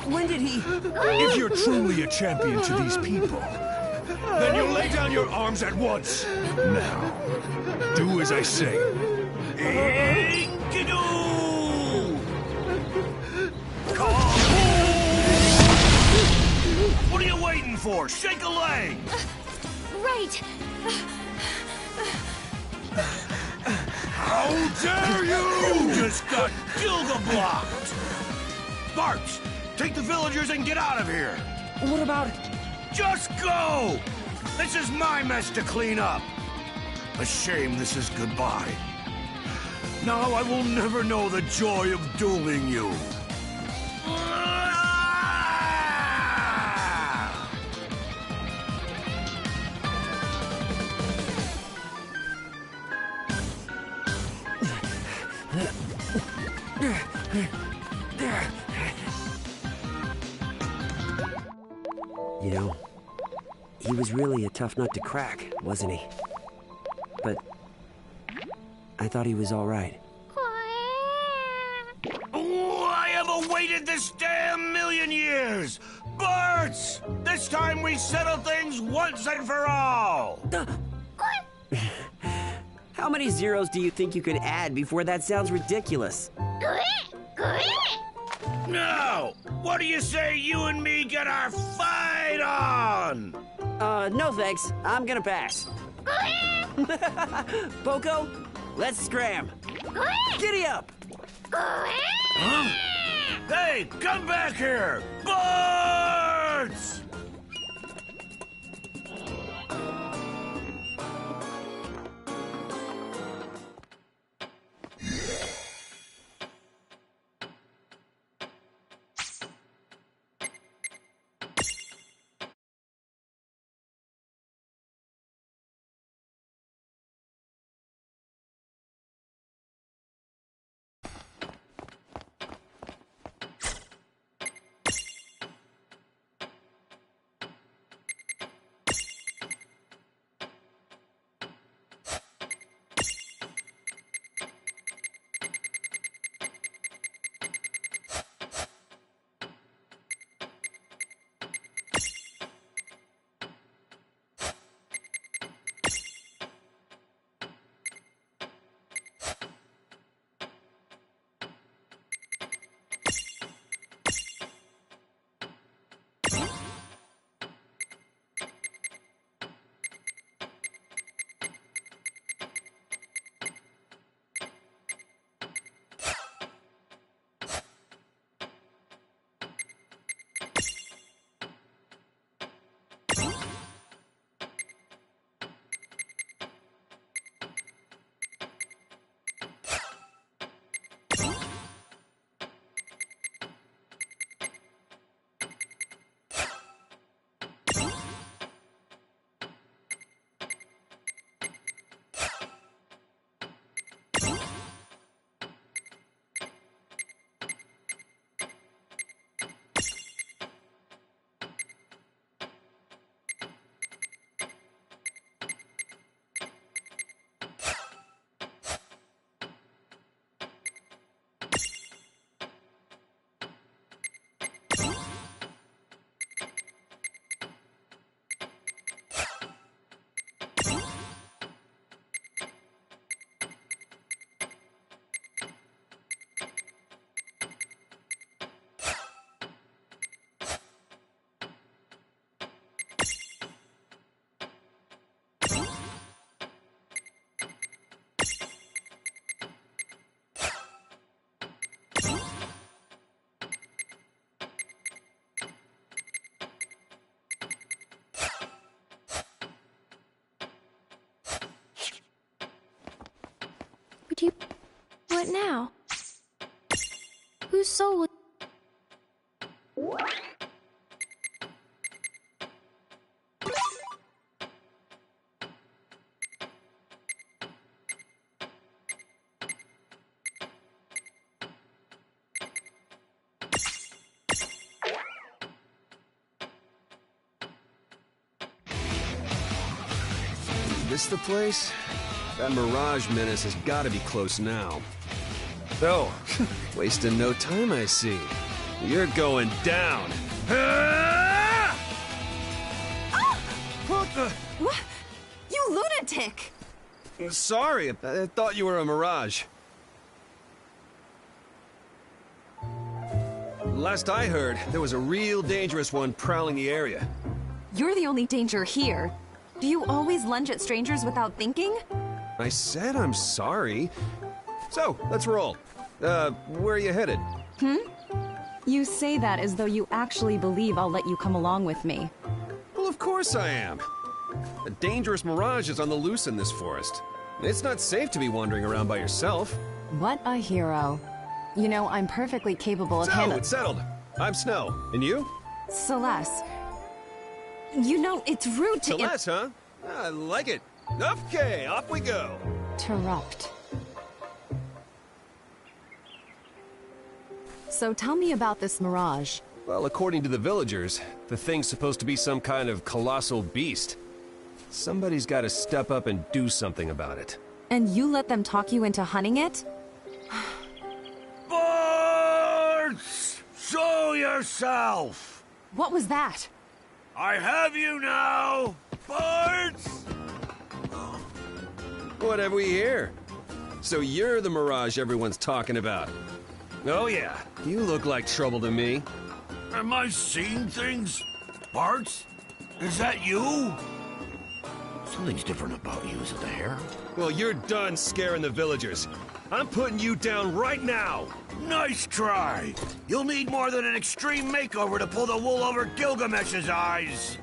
When did he... If you're truly a champion to these people, then you lay down your arms at once. Now, do as I say. Enkidu! What are you waiting for? Shake a leg! Right. How dare you! You just got Gilga-blocked! Barks, take the villagers and get out of here! What about... Just go! This is my mess to clean up. A shame this is goodbye. Now I will never know the joy of dueling you. You know, he was really a tough nut to crack, wasn't he? But I thought he was all right. Oh, I have awaited this damn million years! Barts! This time we settle things once and for all! How many zeros do you think you could add before that sounds ridiculous? Now, what do you say you and me get our fight on? No thanks. I'm gonna pass. Poco, let's scram. Giddy up! Huh? Hey, come back here! Barts! What now? Whose soul would... This the place? That Mirage menace has got to be close now. Oh, wasting no time, I see. You're going down. What? You lunatic! Sorry, I thought you were a Mirage. Last I heard, there was a real dangerous one prowling the area. You're the only danger here. Do you always lunge at strangers without thinking? I said I'm sorry. So, let's roll. Where are you headed? You say that as though you actually believe I'll let you come along with me. Well, of course I am. A dangerous mirage is on the loose in this forest. It's not safe to be wandering around by yourself. What a hero. You know, I'm perfectly capable of So, it's settled. I'm Snow. And you? Celeste. You know, it's rude to... Celeste, huh? I like it. Okay, off we go. Interrupt. So tell me about this mirage. Well, according to the villagers, the thing's supposed to be some kind of colossal beast. Somebody's got to step up and do something about it. And you let them talk you into hunting it? Bards! Show yourself! What was that? I have you now! Bards! What have we here? So you're the mirage everyone's talking about. Oh yeah, you look like trouble to me. Am I seeing things? Bards? Is that you? Something's different about you. Is it the hair? Well, you're done scaring the villagers. I'm putting you down right now. Nice try. You'll need more than an extreme makeover to pull the wool over Gilgamesh's eyes.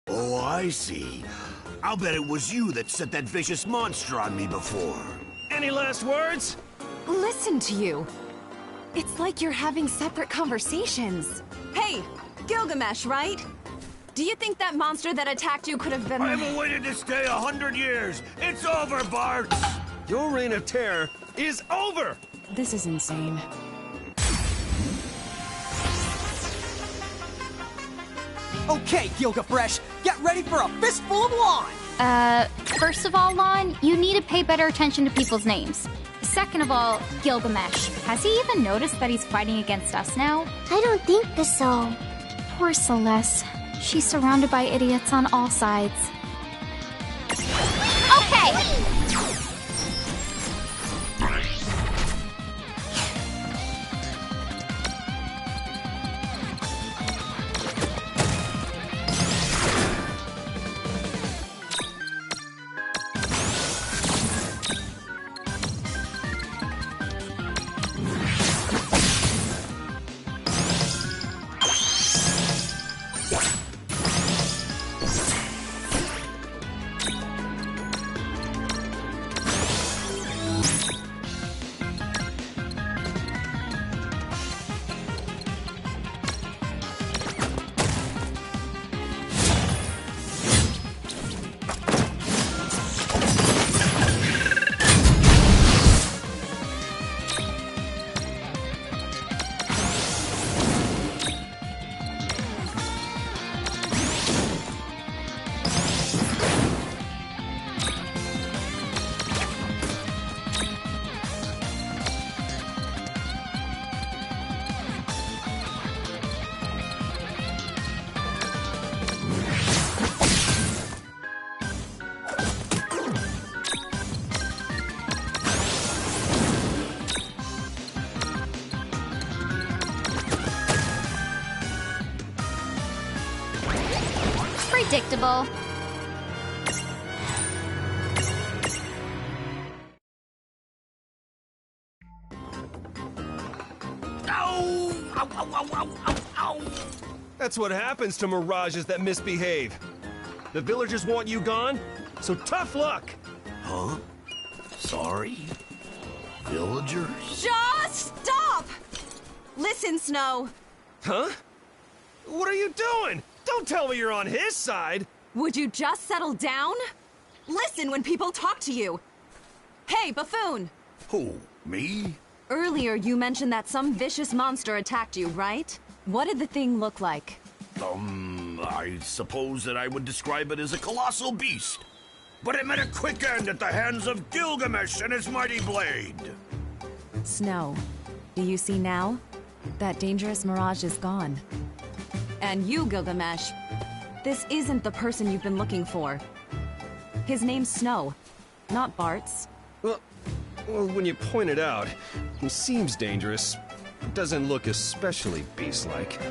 Oh, I see. I'll bet it was you that set that vicious monster on me before. Any last words? Listen to you. It's like you're having separate conversations. Hey, Gilgamesh, right? Do you think that monster that attacked you could have been... I've waited to stay 100 years. It's over, Bart. Your reign of terror is over. This is insane. Okay, Gilgafresh, get ready for a fistful of lawn! First of all, Lon, you need to pay better attention to people's names. Second of all, Gilgamesh. Has he even noticed that he's fighting against us now? I don't think so. Poor Celeste. She's surrounded by idiots on all sides. Okay! Predictable. That's what happens to mirages that misbehave. The villagers want you gone, so tough luck. Huh? Sorry? villagers? Just stop! Listen, Snow. Huh? What are you doing? Don't tell me you're on his side! Would you just settle down? Listen when people talk to you. Hey, buffoon! Who, me? Earlier you mentioned that some vicious monster attacked you, right? What did the thing look like? I suppose that I would describe it as a colossal beast. But it met a quick end at the hands of Gilgamesh and his mighty blade. Snow, do you see now? That dangerous mirage is gone. And you, Gilgamesh, this isn't the person you've been looking for. His name's Snow, not Bart's. Well, when you point it out, he seems dangerous. Doesn't look especially beast-like.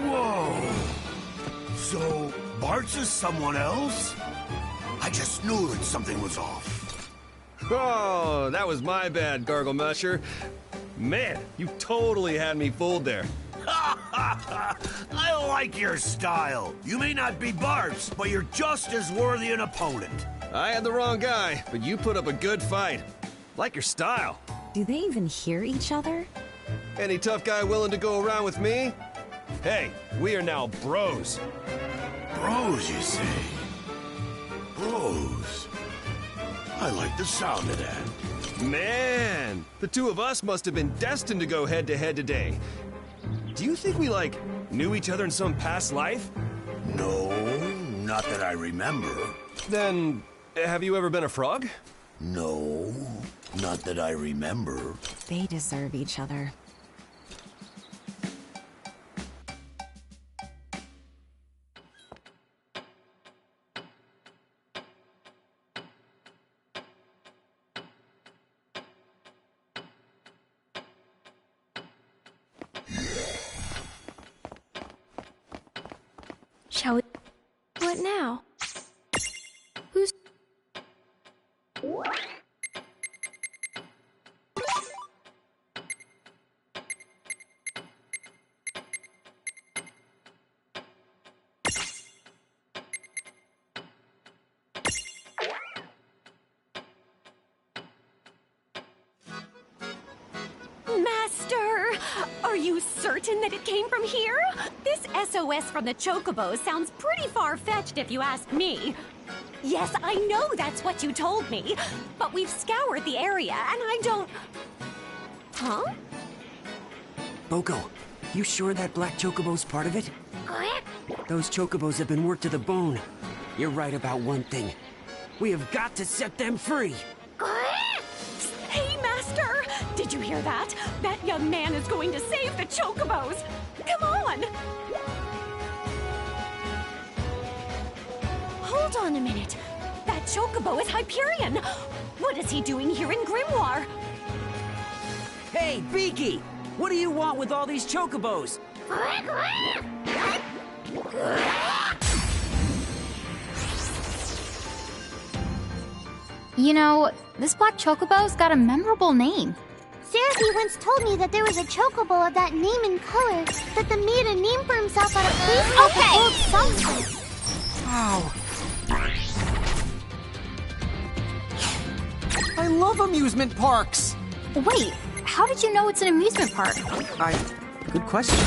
Whoa! So, Bart's is someone else? I just knew that something was off. Oh, that was my bad, Garglemasher. Man, you totally had me fooled there. I like your style. You may not be Bart's, but you're just as worthy an opponent. I had the wrong guy, but you put up a good fight. Like your style. Do they even hear each other? Any tough guy willing to go around with me? Hey, we are now bros. Bros, you say? Bros. I like the sound of that. Man, the two of us must have been destined to go head-to-head today. Do you think we, like, knew each other in some past life? No, not that I remember. Then, have you ever been a frog? No, not that I remember. They deserve each other. Shall we? What now? Who's... Master! Are you certain that it came from here? This SOS from the Chocobos sounds pretty far-fetched if you ask me. Yes, I know that's what you told me, but we've scoured the area and I don't... Huh? Boko, you sure that black chocobo's part of it? Those chocobos have been worked to the bone. You're right about one thing. We have got to set them free. Hey, Master! Did you hear that? That young man is going to save the Chocobos! Come on! Hold on a minute. That Chocobo is Hyperion! What is he doing here in Grimoire? Hey, Beaky! What do you want with all these chocobos? You know, this black chocobo's got a memorable name. Seraphy once told me that there was a chocobo of that name and color, that the made a name for himself out of place off the gold something. Ow. I love amusement parks! Wait, how did you know it's an amusement park? Good question.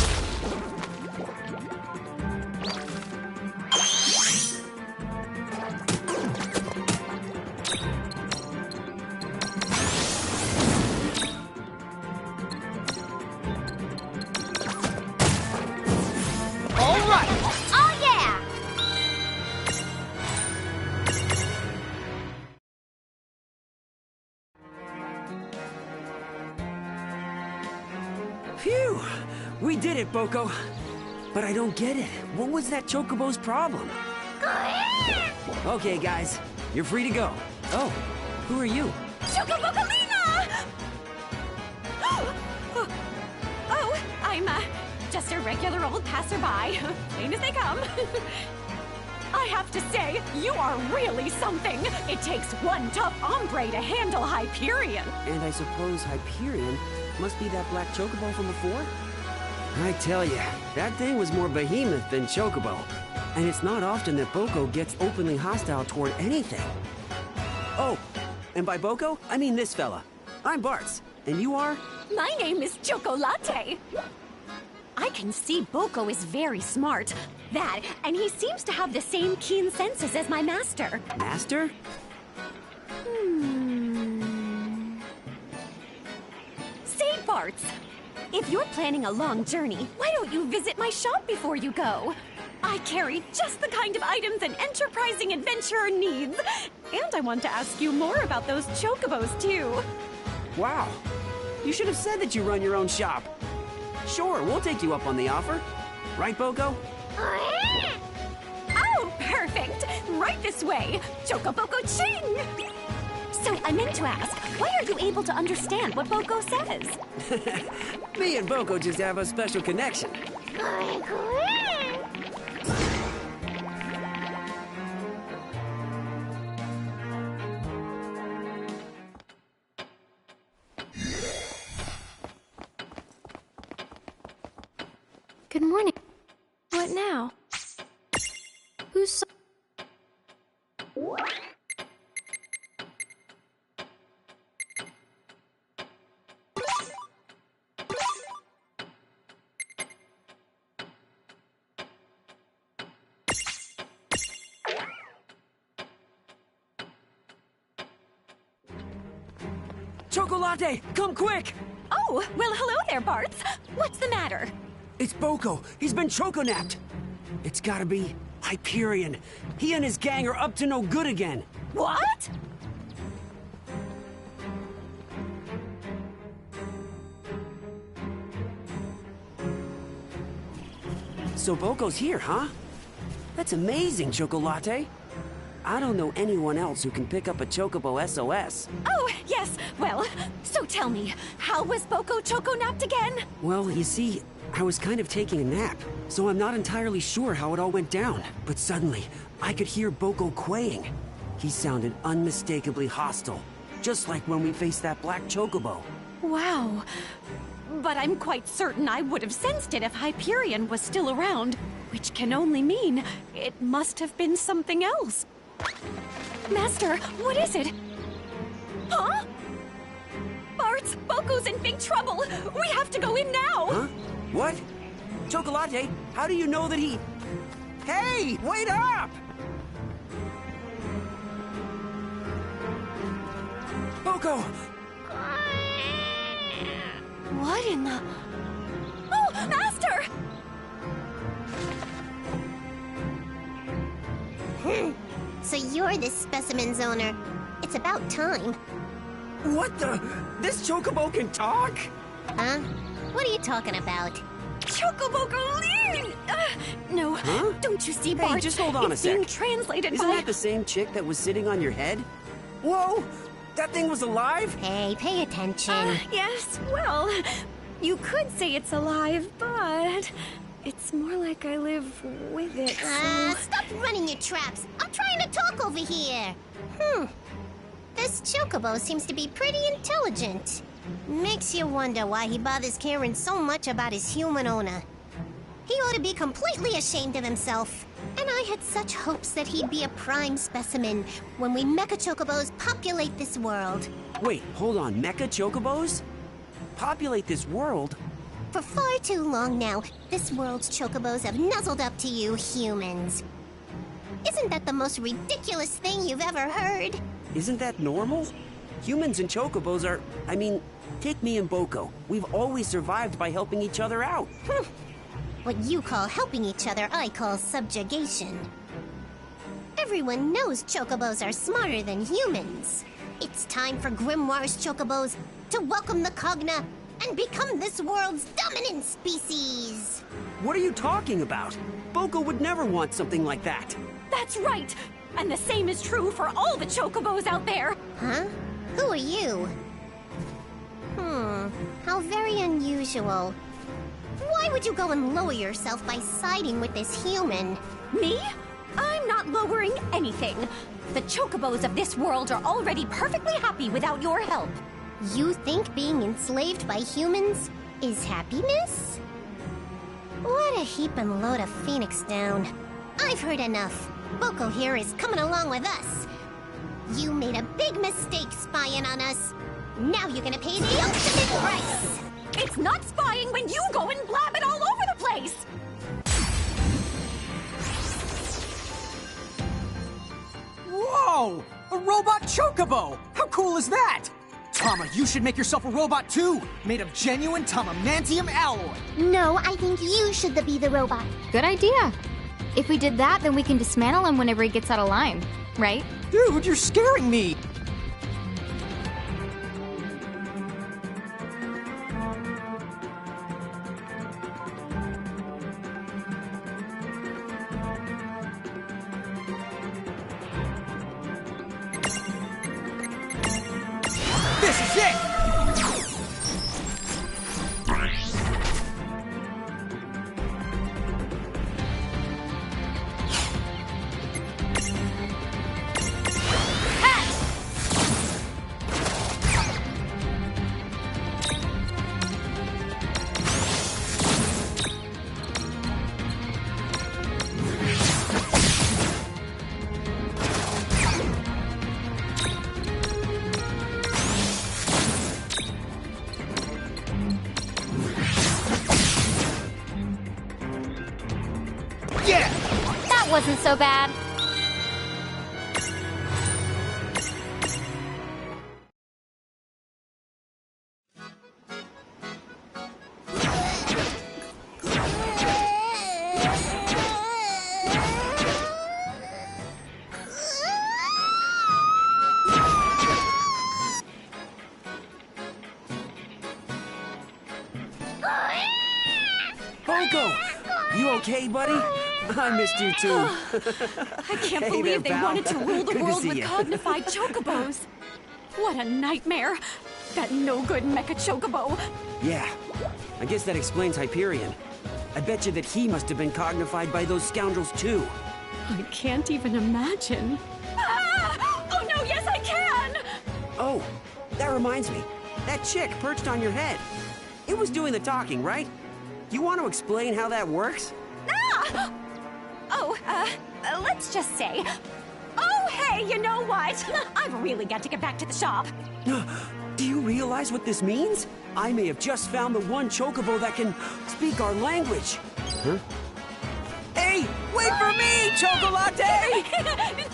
Phew! We did it, Boko. But I don't get it. What was that chocobo's problem? Okay, guys. You're free to go. Oh, who are you? Chocobocolina! Oh, I'm just a regular old passerby. Plain as they come. I have to say, you are really something. It takes one tough hombre to handle Hyperion. And I suppose Hyperion must be that black chocobo from before? I tell ya, that thing was more behemoth than chocobo. And it's not often that Boko gets openly hostile toward anything. Oh, and by Boko, I mean this fella. I'm Bartz. And you are? My name is Chocolate. I can see Boko is very smart. That, and he seems to have the same keen senses as my master. Master? Say, Bartz, if you're planning a long journey, why don't you visit my shop before you go? I carry just the kind of items an enterprising adventurer needs. And I want to ask you more about those chocobos, too. Wow. You should have said that you run your own shop. Sure, we'll take you up on the offer. Right, Boko? Oh, perfect! Right this way! Chocoboko Ching! So, I meant to ask, why are you able to understand what Boko says? Me and Boko just have a special connection. Good morning. What now? Who's... Chocolate, come quick! Oh, well, hello there, Bartz. What's the matter? It's Boko. He's been choco-napped. It's gotta be Hyperion. He and his gang are up to no good again. What? So Boko's here, huh? That's amazing, Chocolate. I don't know anyone else who can pick up a Chocobo SOS. Oh, yes. Well, so tell me, how was Boko choco-napped again? Well, you see, I was kind of taking a nap, so I'm not entirely sure how it all went down. But suddenly, I could hear Boko quaying. He sounded unmistakably hostile, just like when we faced that black chocobo. Wow. But I'm quite certain I would have sensed it if Hyperion was still around, which can only mean it must have been something else. Master, what is it? Huh? Bartz, Boko's in big trouble! We have to go in now! Huh? What? Chocolate, how do you know that he... Hey, wait up! Boko! What in the... Oh, Master! So you're this specimen's owner. It's about time. What the? This chocobo can talk? Huh? What are you talking about? Chocoboko Lean! No, huh? Don't you see, Hey, Bart? just hold on a sec. It's being translated Isn't by... that the same chick that was sitting on your head? Whoa! That thing was alive? Hey, pay attention. Yes, well, you could say it's alive, but... it's more like I live with it, so... Stop running your traps. I'm trying to talk over here. This chocobo seems to be pretty intelligent. Makes you wonder why he bothers caring so much about his human owner. He ought to be completely ashamed of himself. And I had such hopes that he'd be a prime specimen when we mecha chocobos populate this world. Wait, hold on. Mecha chocobos? Populate this world? For far too long now, this world's chocobos have nuzzled up to you humans. Isn't that the most ridiculous thing you've ever heard? Isn't that normal? Humans and chocobos are... I mean, take me and Boko. We've always survived by helping each other out. What you call helping each other, I call subjugation. Everyone knows chocobos are smarter than humans. It's time for Grimoire's chocobos to welcome the Cogna and become this world's dominant species. What are you talking about? Boko would never want something like that. That's right! And the same is true for all the chocobos out there! Huh? Who are you? How very unusual. Why would you go and lower yourself by siding with this human? Me? I'm not lowering anything. The chocobos of this world are already perfectly happy without your help. You think being enslaved by humans is happiness? What a heaping load of Phoenix down. I've heard enough. Boko here is coming along with us. You made a big mistake spying on us. Now you're gonna pay the ultimate price! It's not spying when you go and blab it all over the place! Whoa! A robot chocobo! How cool is that? Tama, you should make yourself a robot too! Made of genuine tamamantium alloy! No, I think you should be the robot. Good idea. If we did that, then we can dismantle him whenever he gets out of line, right? Dude, you're scaring me! This is it! That wasn't so bad. Honko! You okay, buddy? I missed you too. I can't Hey believe there, they pal. wanted to rule the Good to world see with ya. cognified chocobos. What a nightmare. That no-good mecha chocobo. Yeah, I guess that explains Hyperion. I bet you that he must have been cognified by those scoundrels too. I can't even imagine. Ah! Oh no, yes I can! Oh, that reminds me. That chick perched on your head. It was doing the talking, right? You want to explain how that works? Ah! Oh, let's just say... Oh, hey, you know what? I've really got to get back to the shop. Do you realize what this means? I may have just found the one chocobo that can speak our language. Huh? Hey, wait for me, Chocolatte!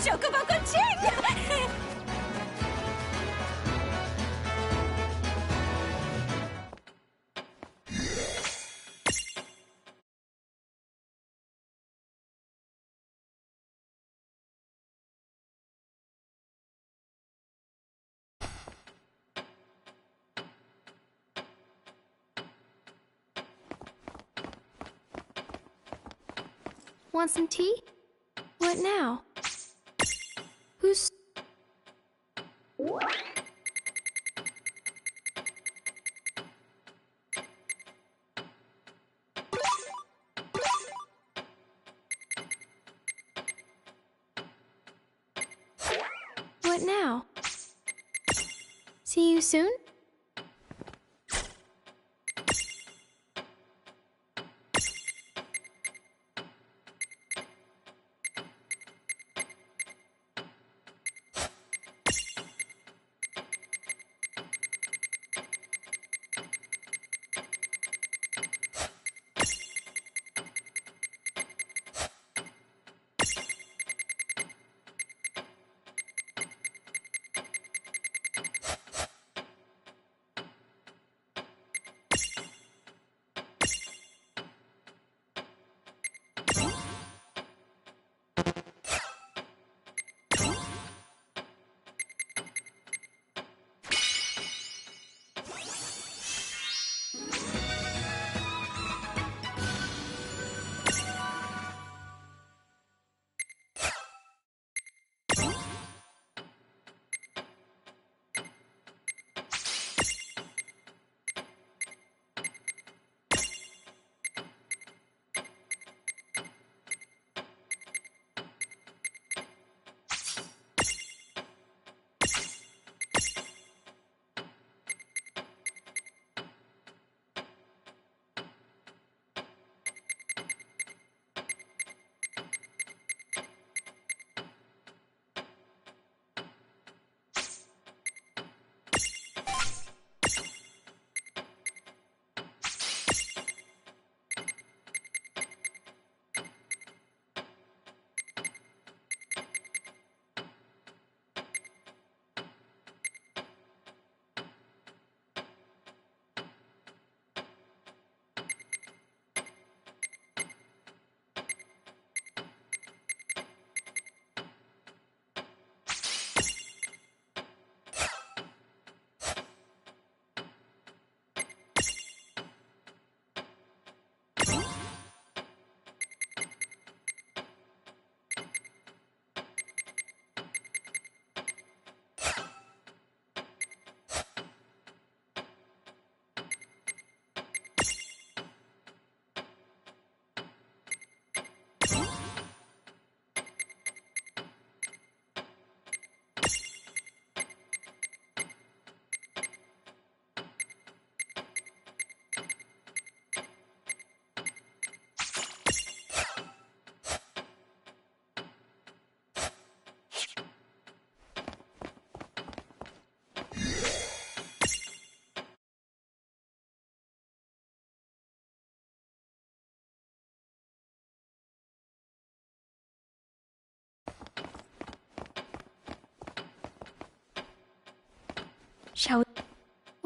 Chocobo Ching! Want some tea? What now? Who's... What now? See you soon?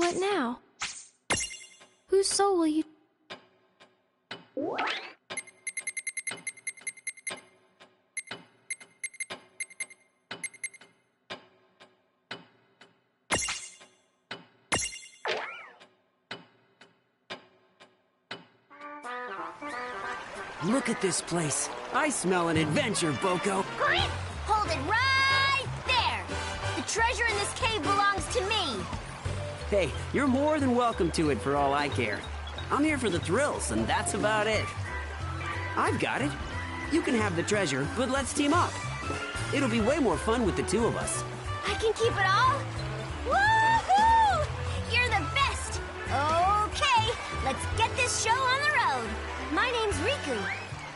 What now? Whose soul will you... Look at this place. I smell an adventure, Boko. Hold it right there! The treasure in this cave belongs to me! Hey, you're more than welcome to it for all I care. I'm here for the thrills, and that's about it. I've got it. You can have the treasure, but let's team up. It'll be way more fun with the two of us. I can keep it all? Woohoo! You're the best! Okay, let's get this show on the road. My name's Riku,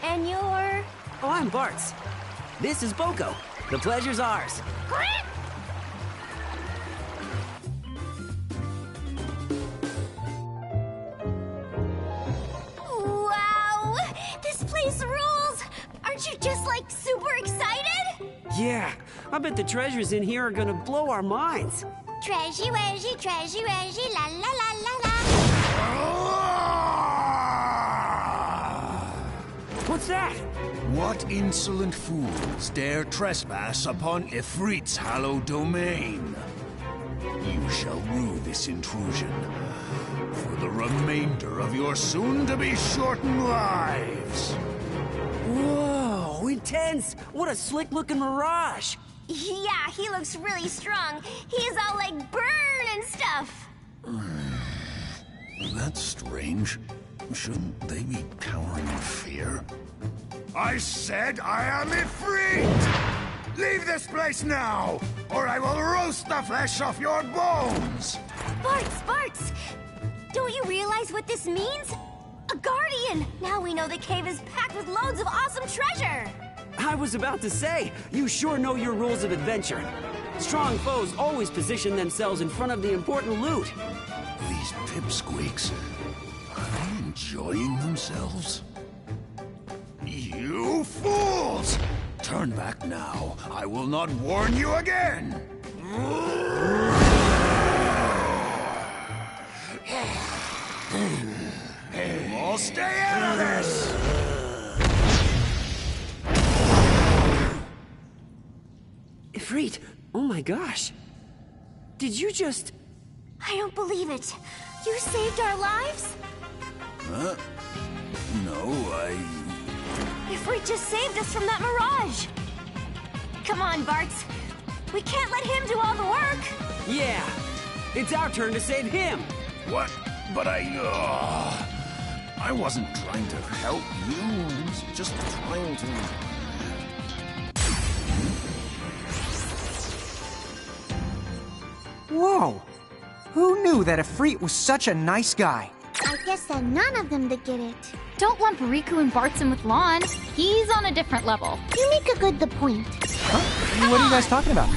and you're... Oh, I'm Bartz. This is Boko. The pleasure's ours. Wow! This place rules! Aren't you just, like, super excited? Yeah, I bet the treasures in here are gonna blow our minds. Treasure, la la la la la. What's that? What insolent fools dare trespass upon Ifrit's hallowed domain? You shall rue this intrusion for the remainder of your soon-to-be shortened lives. Whoa, intense! What a slick-looking mirage! Yeah, he looks really strong. He's all like burn and stuff. That's strange. Shouldn't they be cowering in fear? I said I am Ifrit! Leave this place now, or I will roast the flesh off your bones! Bartz! Don't you realize what this means? A guardian! Now we know the cave is packed with loads of awesome treasure! I was about to say, you sure know your rules of adventure. Strong foes always position themselves in front of the important loot. These pipsqueaks, are they enjoying themselves? You fools! Turn back now. I will not warn you again! All stay out of this! Ifrit, oh my gosh. Did you just... I don't believe it. You saved our lives? Huh? No, Ifrit just saved us from that mirage. Come on, Bartz. We can't let him do all the work. Yeah, it's our turn to save him. What? But I wasn't trying to help you. I was just trying to... Whoa! Who knew that Ifrit was such a nice guy? I guess that none of them did get it. Don't lump Riku and Bartz in with Lon. He's on a different level. You make a good point. Huh? What are you guys talking about?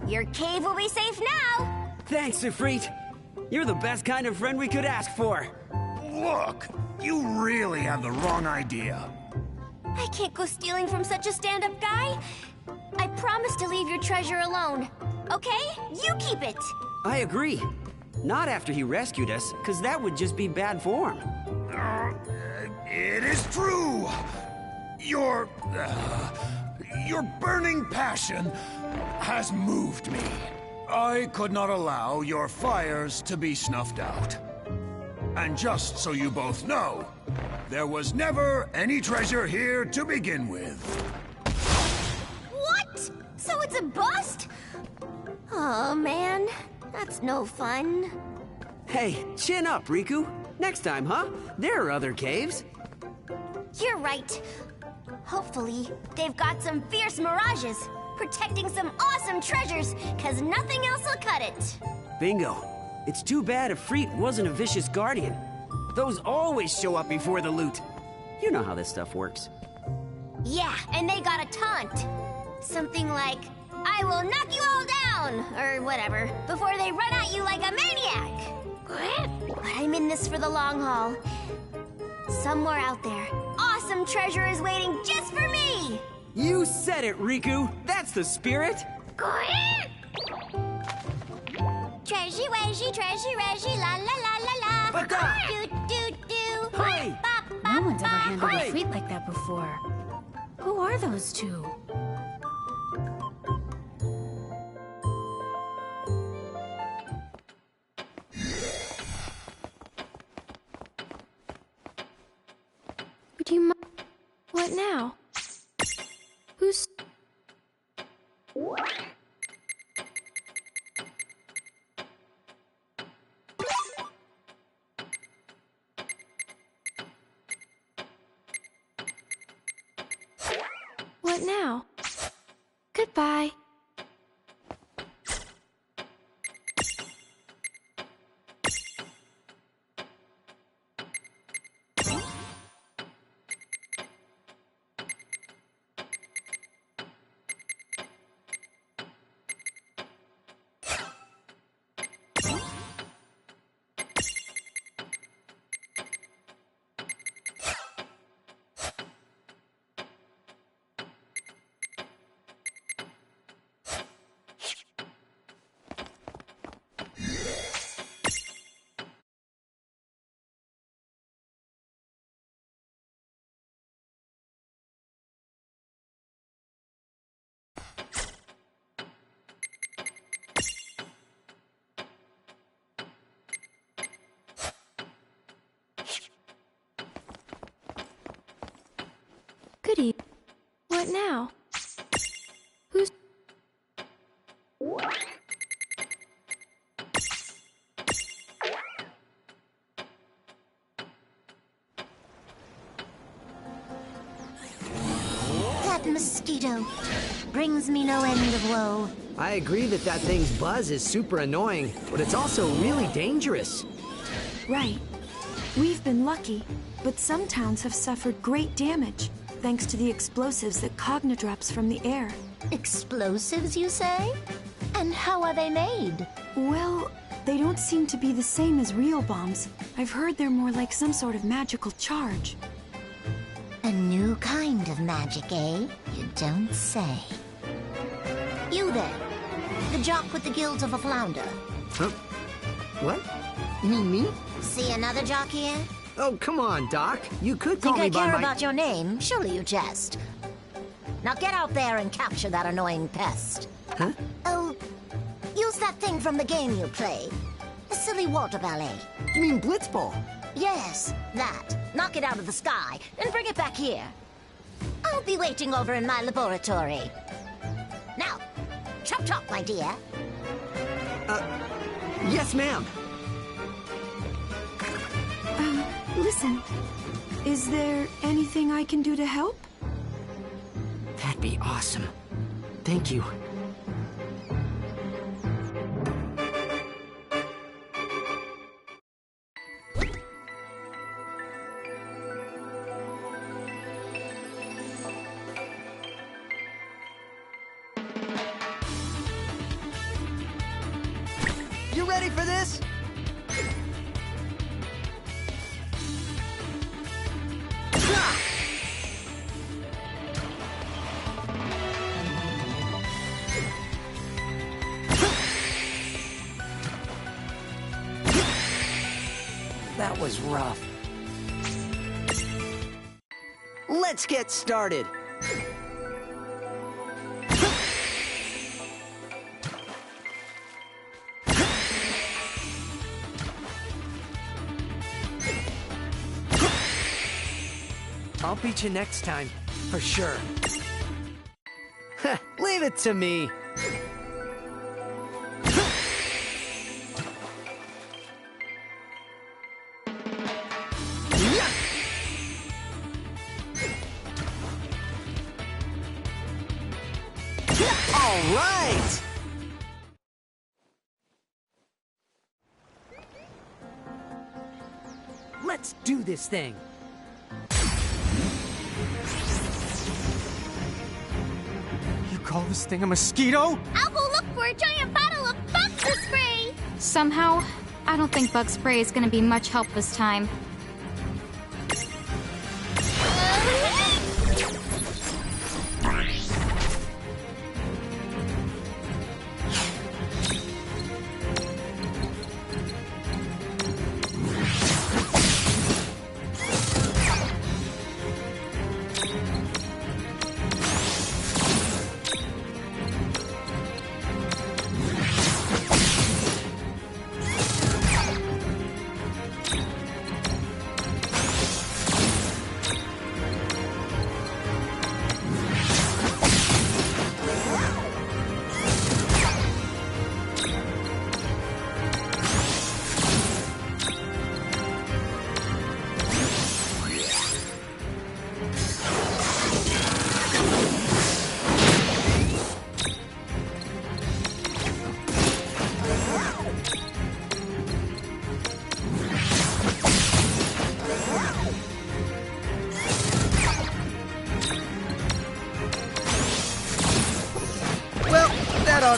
Your cave will be safe now! Thanks, Ifrit. You're the best kind of friend we could ask for. Look, you really have the wrong idea. I can't go stealing from such a stand-up guy. I promise to leave your treasure alone. Okay? You keep it! I agree. Not after he rescued us, because that would just be bad form. It is true! Your burning passion has moved me. I could not allow your fires to be snuffed out. And just so you both know, there was never any treasure here to begin with. What? So it's a bust? Oh man, that's no fun. Hey, chin up, Riku. Next time, huh? There are other caves. You're right. Hopefully, they've got some fierce mirages, protecting some awesome treasures, cause nothing else will cut it. Bingo. It's too bad Ifrit wasn't a vicious guardian. Those always show up before the loot. You know how this stuff works. Yeah, and they got a taunt. Something like, I will knock you all down, or whatever, before they run at you like a maniac. But I'm in this for the long haul. Somewhere out there, awesome treasure is waiting just for me! You said it, Riku! That's the spirit! Treasure, wedgie, treasure, reggie, la la la la la. Bata! Do do do. Hey! No one's ever handled a treat like that before. Who are those two? Do you mind? What now? Who's... What now? Goodbye. Good evening. What now? Who's... That mosquito brings me no end of woe. I agree that thing's buzz is super annoying, but it's also really dangerous. Right. We've been lucky, but some towns have suffered great damage, thanks to the explosives that Cogna drops from the air. Explosives, you say? And how are they made? Well, they don't seem to be the same as real bombs. I've heard they're more like some sort of magical charge. A new kind of magic, eh? You don't say. You there, the jock with the gills of a flounder. Huh? What? You mean me? See another jock here? Oh, come on, Doc. You could call Think me I by care my... about your name? Surely you jest. Now get out there and capture that annoying pest. Huh? Oh, use that thing from the game you play. The silly water ballet. You mean Blitzball? Yes, that. Knock it out of the sky and bring it back here. I'll be waiting over in my laboratory. Now, chop chop, my dear. Yes, ma'am. Listen. Is there anything I can do to help? That'd be awesome. Thank you. ready for this? That was rough. Let's get started. I'll beat you next time, for sure. Leave it to me. All right! Let's do this thing. You call this thing a mosquito? I'll go look for a giant bottle of bug spray! Somehow, I don't think bug spray is gonna be much help this time.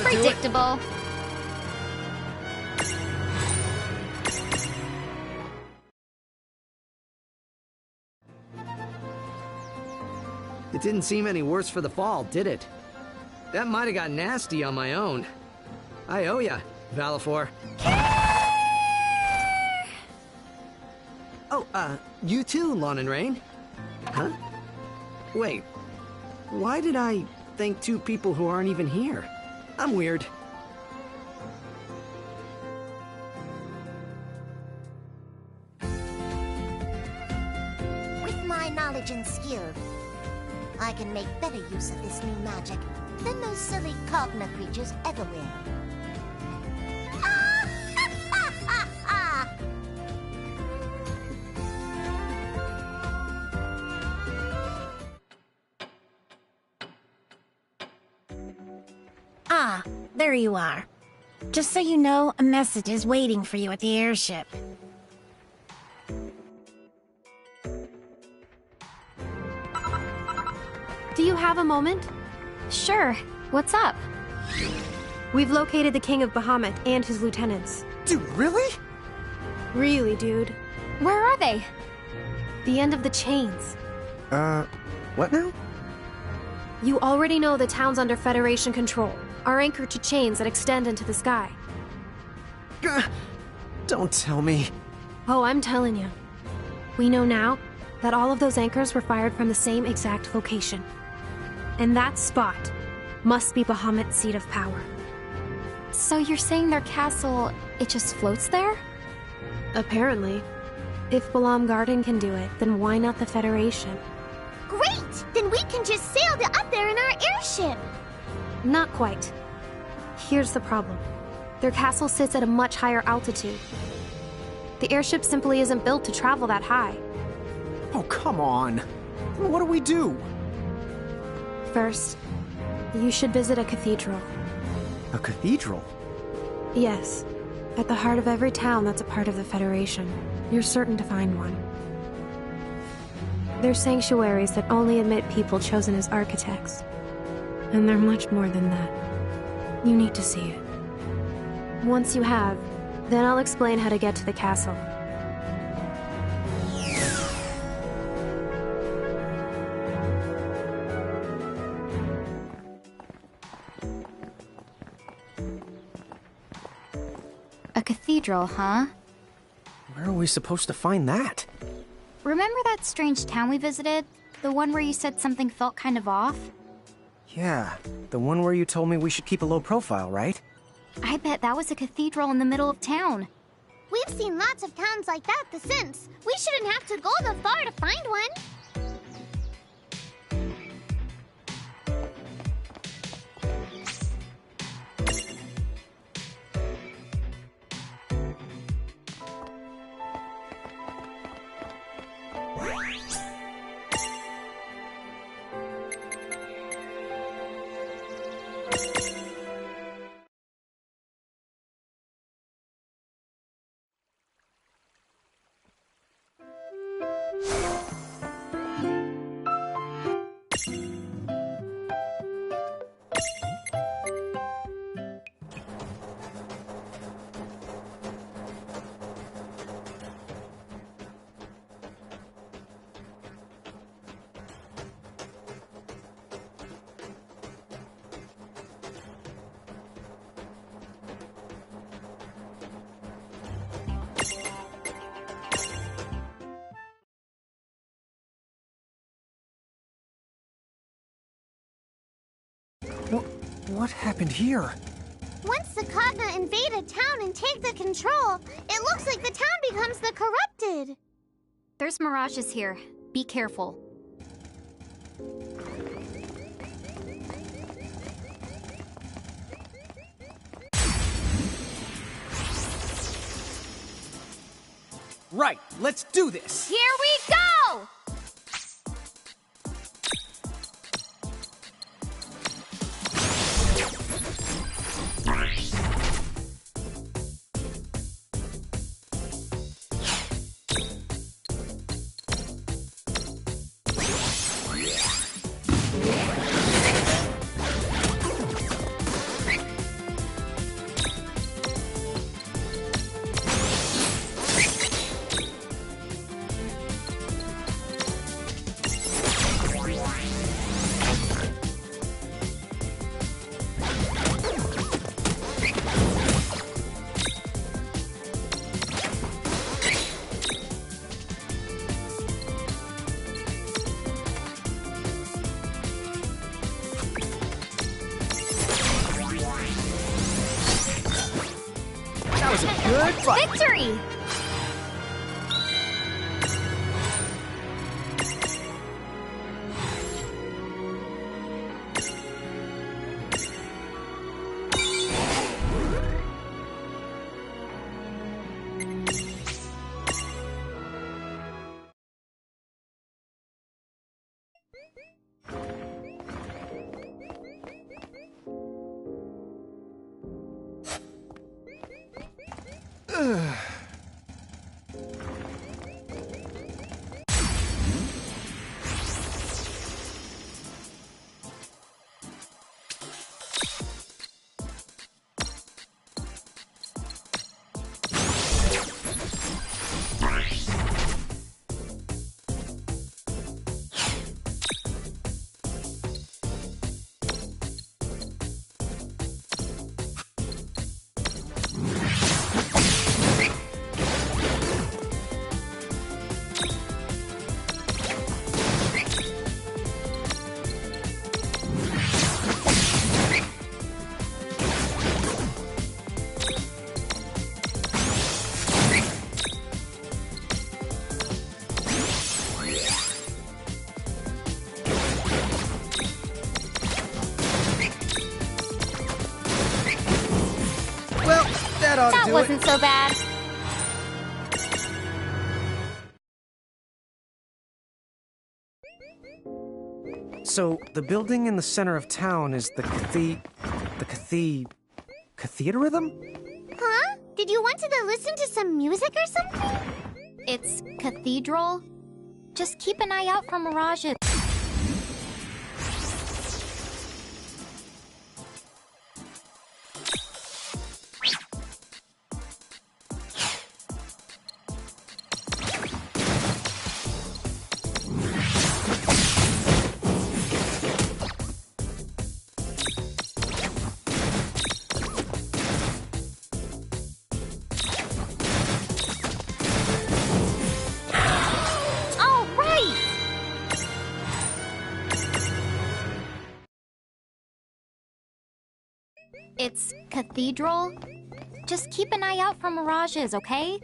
Predictable. It didn't seem any worse for the fall, did it? That might have got nasty on my own. I owe ya, Valifor. Oh, you too, Lon and Rain? Huh? Wait, why did I thank two people who aren't even here? I'm weird. With my knowledge and skill, I can make better use of this new magic than those silly Cogna creatures ever will. Ah! Ha, ha, ha, ha! Ah, there you are. Just so you know, a message is waiting for you at the airship. Do you have a moment? Sure. What's up? We've located the King of Bahamut and his lieutenants. Dude, really? Really, dude. Where are they? The end of the chains. What now? You already know the towns under Federation control are anchored to chains that extend into the sky. Don't tell me. Oh, I'm telling you. We know now that all of those anchors were fired from the same exact location. And that spot must be Bahamut's seat of power. So you're saying their castle, it just floats there? Apparently. If Balam Garden can do it, then why not the Federation? Great! Then we can just sail up there in our airship! Not quite. Here's the problem. Their castle sits at a much higher altitude. The airship simply isn't built to travel that high. Oh, come on. What do we do? First, you should visit a cathedral. A cathedral? Yes. At the heart of every town that's a part of the Federation. You're certain to find one. They're sanctuaries that only admit people chosen as architects. And they're much more than that. You need to see it. Once you have, Then I'll explain how to get to the castle. A cathedral, huh? Where are we supposed to find that? Remember that strange town we visited? The one where you said something felt kind of off? Yeah, the one where you told me we should keep a low profile, right? I bet that was a cathedral in the middle of town. We've seen lots of towns like that since. We shouldn't have to go that far to find one. What happened here? Once the Cogna invade a town and take the control, it looks like the town becomes the corrupted. There's mirages here. Be careful. Right, let's do this! Here we go! That was a good fight! Victory! That wasn't so bad. So, the building in the center of town is the cathedral? Huh? Did you want to listen to some music or something? It's cathedral. Just keep an eye out for mirages. It's cathedral? Just keep an eye out for mirages, okay?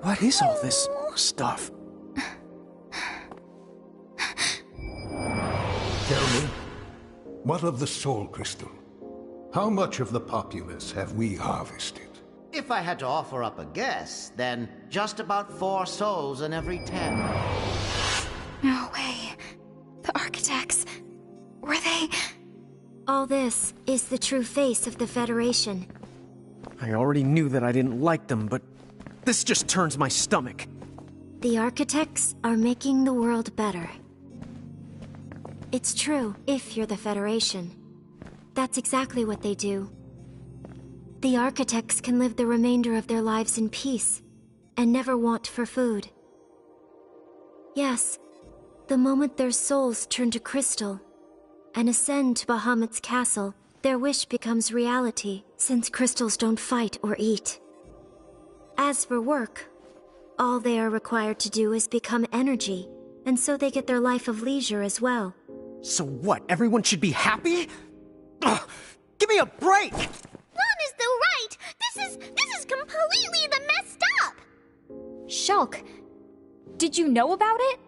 What is all this stuff? Tell me, what of the soul crystal? How much of the populace have we harvested? If I had to offer up a guess, then just about 4 souls in every 10. No way. The architects. Were they... All this is the true face of the Federation. I already knew that I didn't like them, but this just turns my stomach. The architects are making the world better. It's true, if you're the Federation. That's exactly what they do. The architects can live the remainder of their lives in peace, and never want for food. Yes, the moment their souls turn to crystal, and ascend to Bahamut's castle, their wish becomes reality, since crystals don't fight or eat. As for work, all they are required to do is become energy, and so they get their life of leisure as well. So what, everyone should be happy? Ugh, give me a break! Lon is though right! This is completely the messed up! Shulk, did you know about it?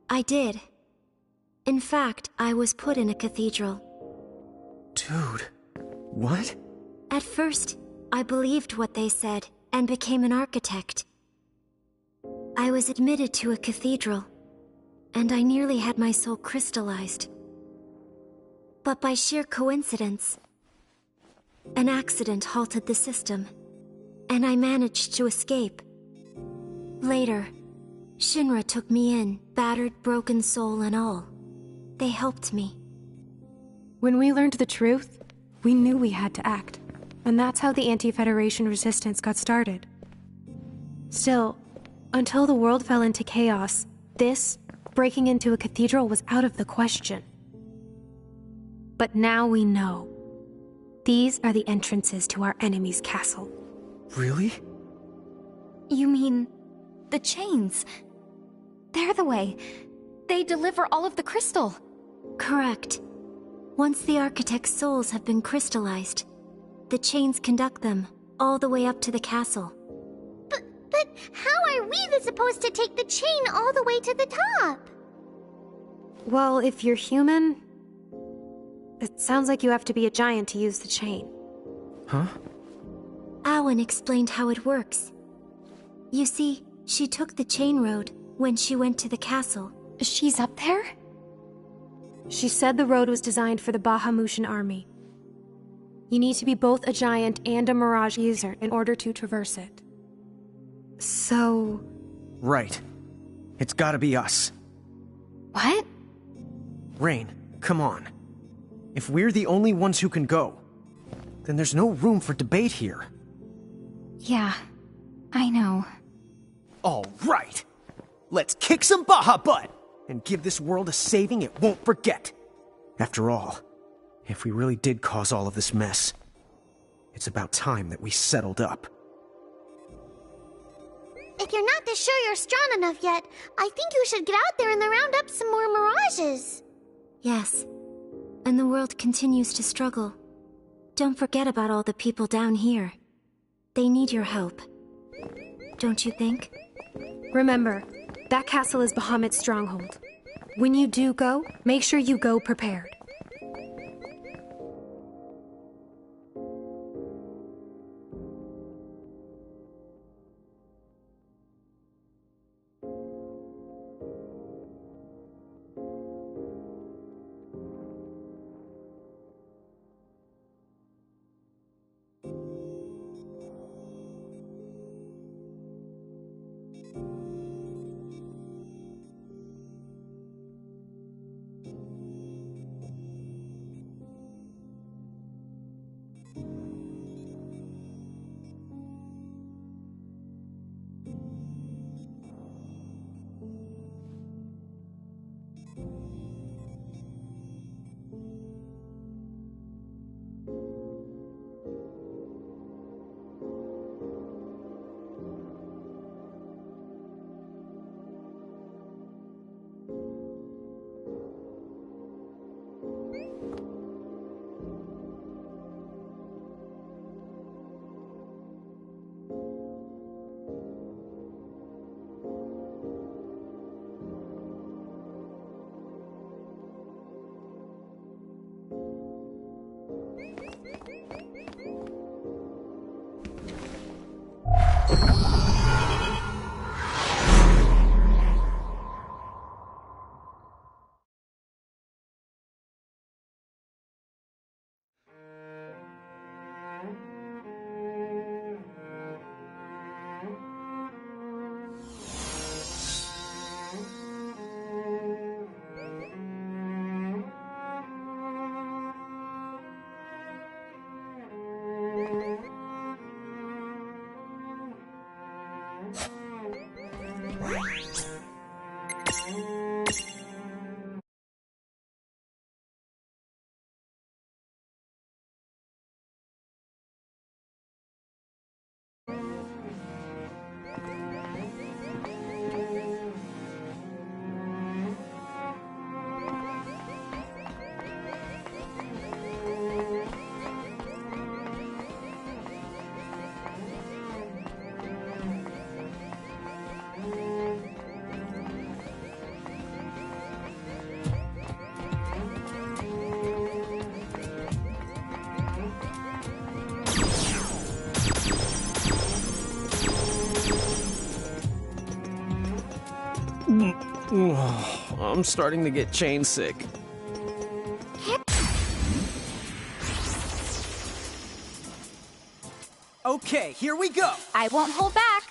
I did. In fact, I was put in a cathedral. Dude, what? At first, I believed what they said, and became an architect. I was admitted to a cathedral, and I nearly had my soul crystallized. But by sheer coincidence, an accident halted the system, and I managed to escape. Later, Shinra took me in, battered, broken soul and all. They helped me. When we learned the truth, we knew we had to act. And that's how the anti-Federation resistance got started. Still, until the world fell into chaos, this, breaking into a cathedral, was out of the question. But now we know. These are the entrances to our enemy's castle. Really? You mean the chains? They're the way. They deliver all of the crystal. Correct. Once the architect's souls have been crystallized, the chains conduct them all the way up to the castle. But how are we supposed to take the chain all the way to the top? Well, if you're human, it sounds like you have to be a giant to use the chain. Huh? Awen explained how it works. You see, she took the chain road when she went to the castle. She's up there? She said the road was designed for the Bahamutian army. You need to be both a giant and a Mirage user in order to traverse it. So... Right. It's gotta be us. What? Rain, come on. If we're the only ones who can go, then there's no room for debate here. Yeah, I know. All right. Let's kick some Baja butt and give this world a saving it won't forget. After all, if we really did cause all of this mess, it's about time that we settled up. If you're not this sure you're strong enough yet, I think you should get out there and round up some more mirages. Yes, and the world continues to struggle. Don't forget about all the people down here. They need your help. Don't you think? Remember, that castle is Bahamut's stronghold. When you do go, make sure you go prepared. I'm starting to get chain sick. Okay, here we go! I won't hold back.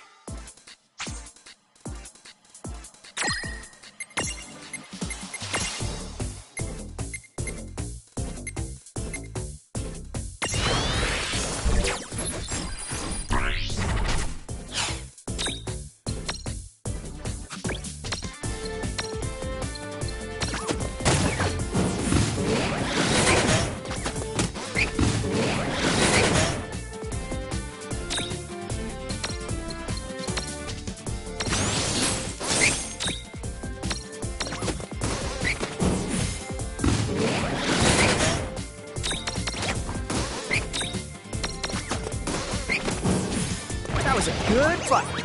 That was a good fight.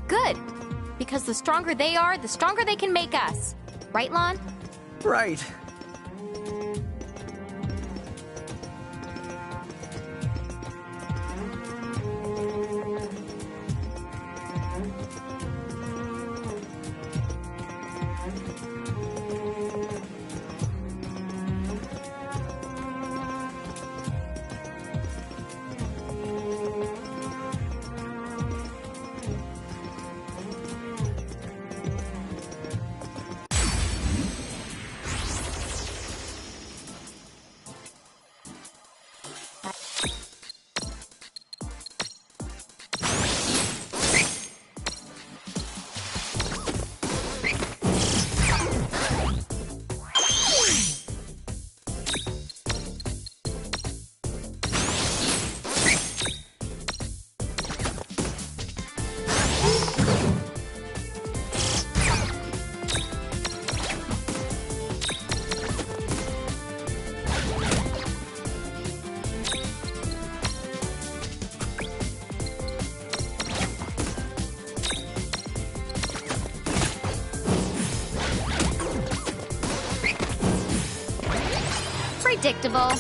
Good. Because the stronger they are, the stronger they can make us. Right, Lon? Right. Predictable.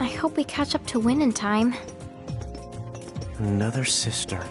I hope we catch up to win in time. Another sister.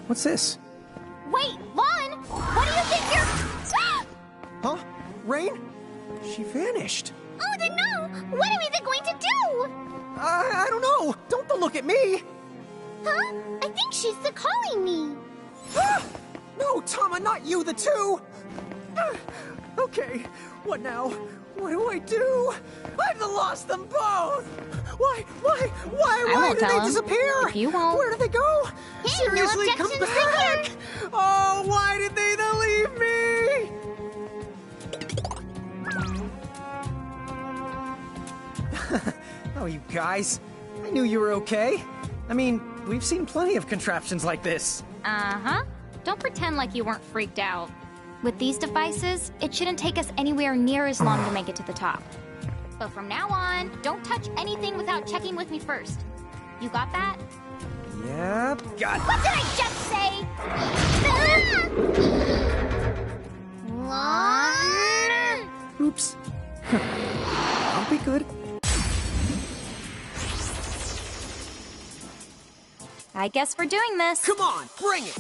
What's this? Wait, Lon! What do you think you're... Huh? Rain? She vanished. Oh, then no! What are we then going to do? I don't know! Don't look at me! Huh? I think she's calling me. No, Tama, not you, the two! Okay, what now? What do I do? I've lost them both! Why did they disappear? If you won't. Where did they go? Hey, Seriously, no come objections back! Oh, why did they leave me? Oh, you guys. I knew you were okay. I mean, we've seen plenty of contraptions like this. Uh-huh. Don't pretend like you weren't freaked out. With these devices, it shouldn't take us anywhere near as long to make it to the top. But from now on, don't touch anything without checking with me first. You got that? Yep, got it. What did I just say? Lon? Oops. I'll be good. I guess we're doing this. Come on, bring it!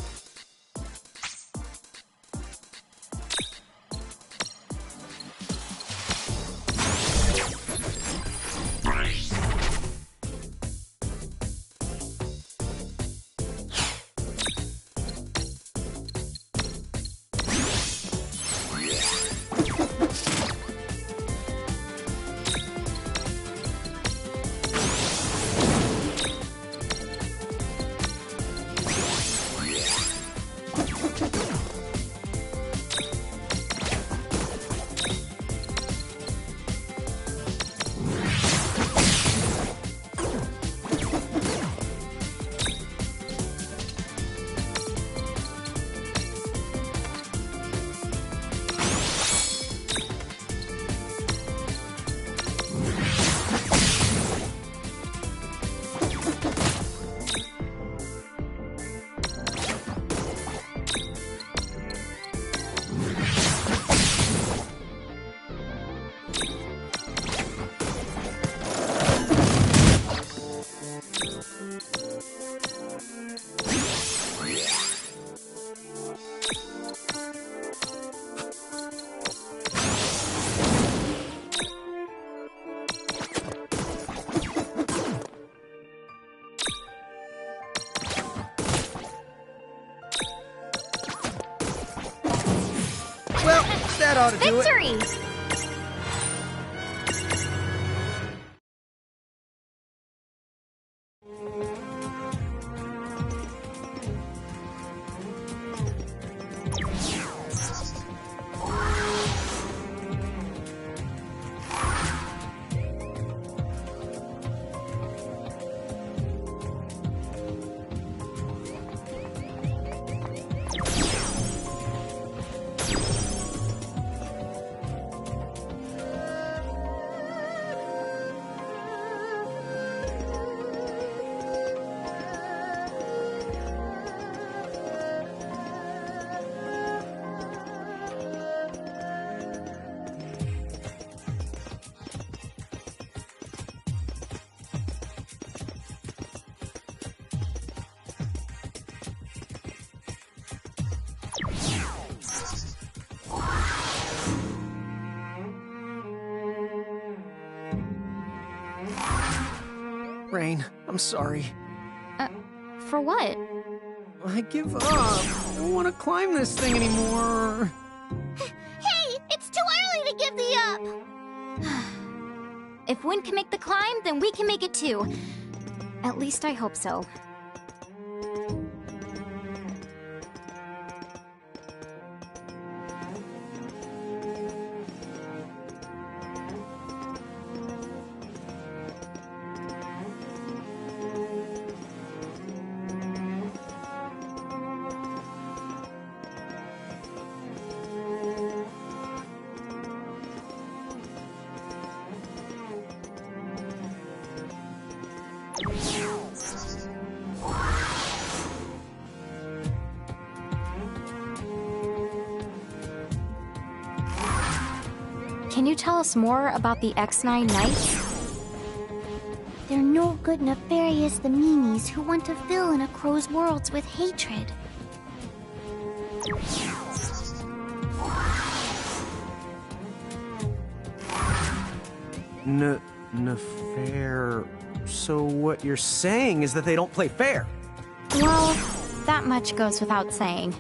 Well, that ought to do it. Victory! Rain, I'm sorry. For what? I give up. I don't want to climb this thing anymore. Hey, it's too early to give the up. If Wind can make the climb, then we can make it too. At least I hope so. Can you tell us more about the X9 Knights? They're no good nefarious the meanies who want to fill in a crow's worlds with hatred. Fair. So what you're saying is that they don't play fair? Well, that much goes without saying.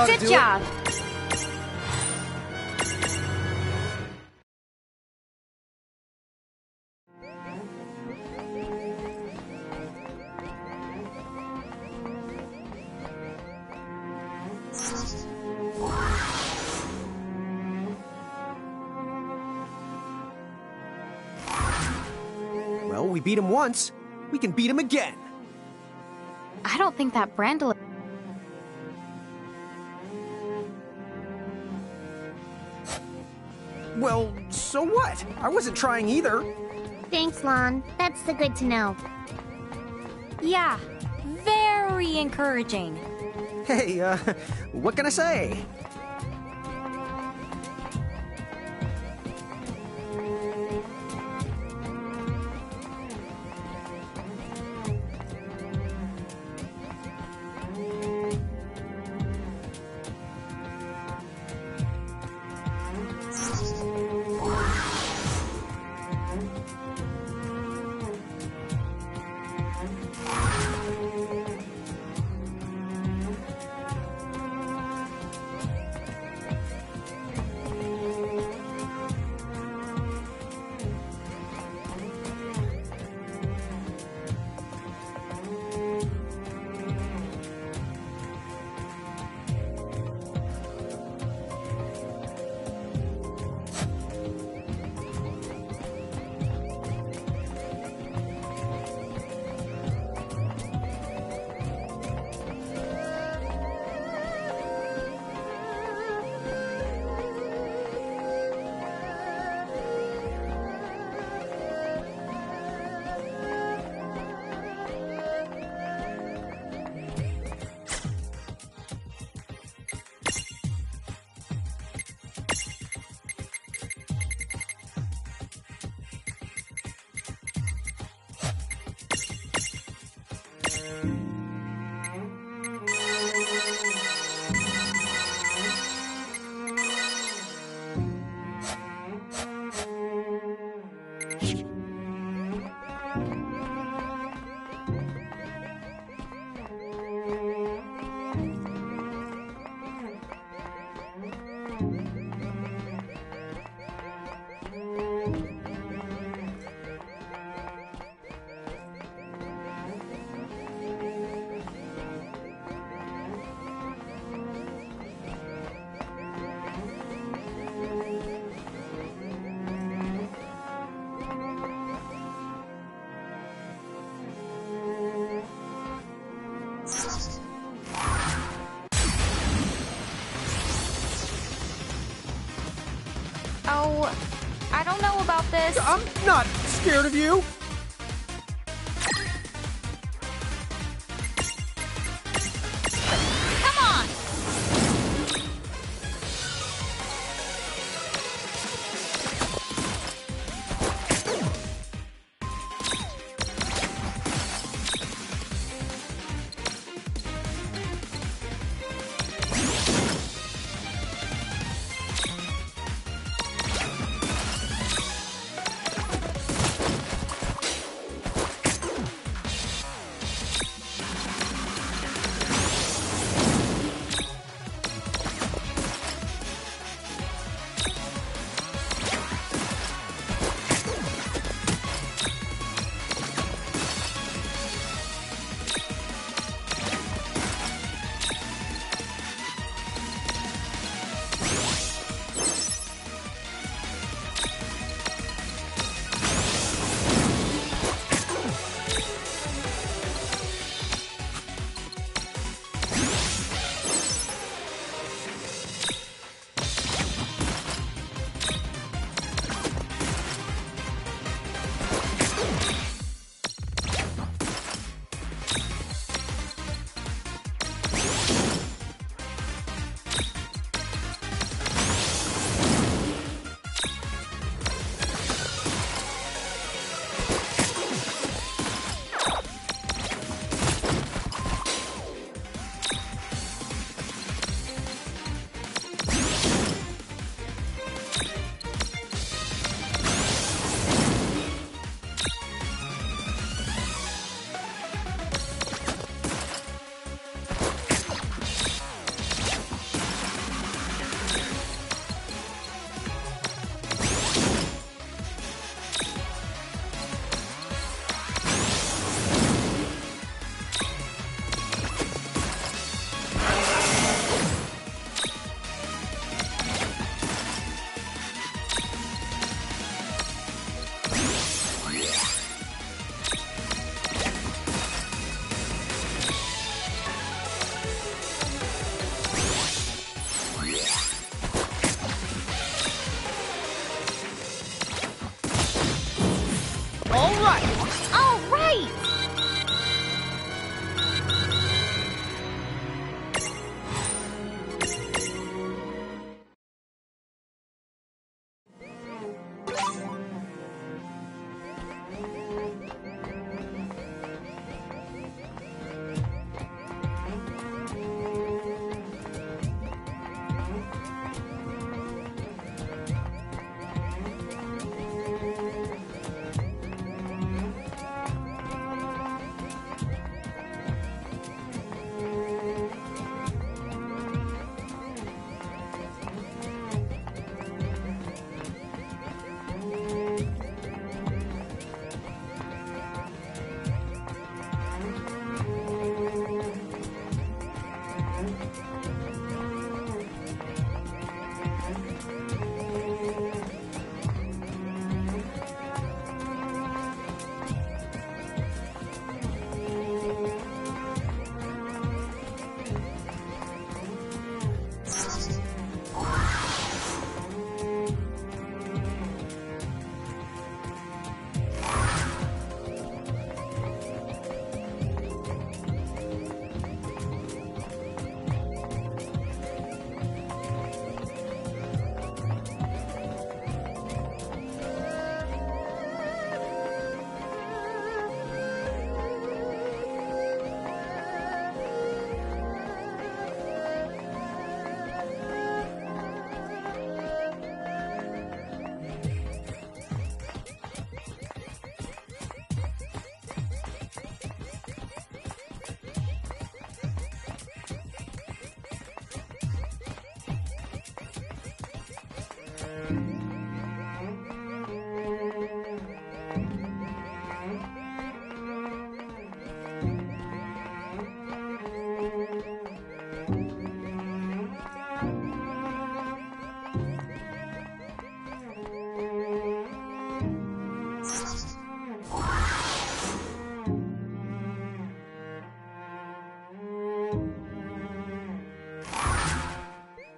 Good job. Well, we beat him once. We can beat him again. I don't think that Brandel... Well, so what? I wasn't trying either. Thanks, Lon. That's the good to know. Yeah, very encouraging. Hey, what can I say? I don't know about this. I'm not scared of you. Come on!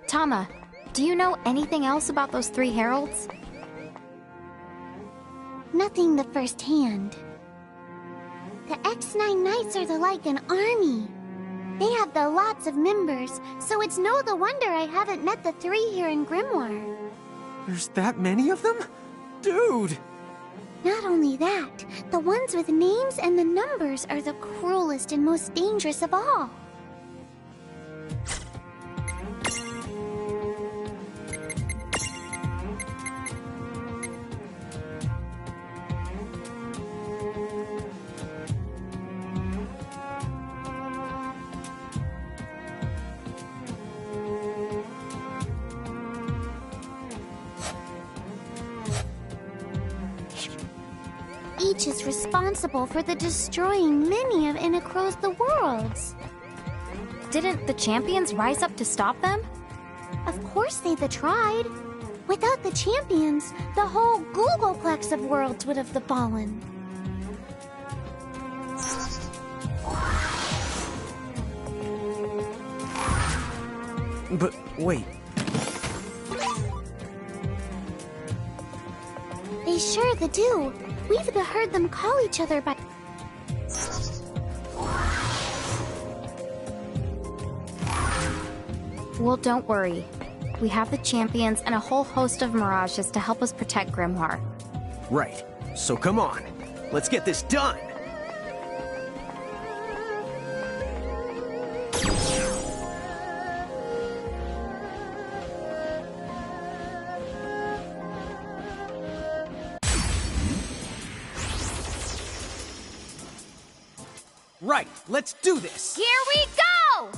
Tama, do you know anything else about those three heralds? nothing the first hand. The X9 Knights are like an army. They have lots of members, so it's no wonder I haven't met the 3 here in Grimoire. There's that many of them? Dude! Not only that, the ones with names and the numbers are the cruelest and most dangerous of all. Each is responsible for the destroying many of Inacro's the worlds. Didn't the champions rise up to stop them? Of course they'd tried. Without the champions, the whole Googleplex of worlds would have fallen. But wait. They sure do. We've heard them call each other by... Well, don't worry. We have the champions and a whole host of mirages to help us protect Grimoire. Right. So come on. Let's get this done! Right, let's do this! Here we go!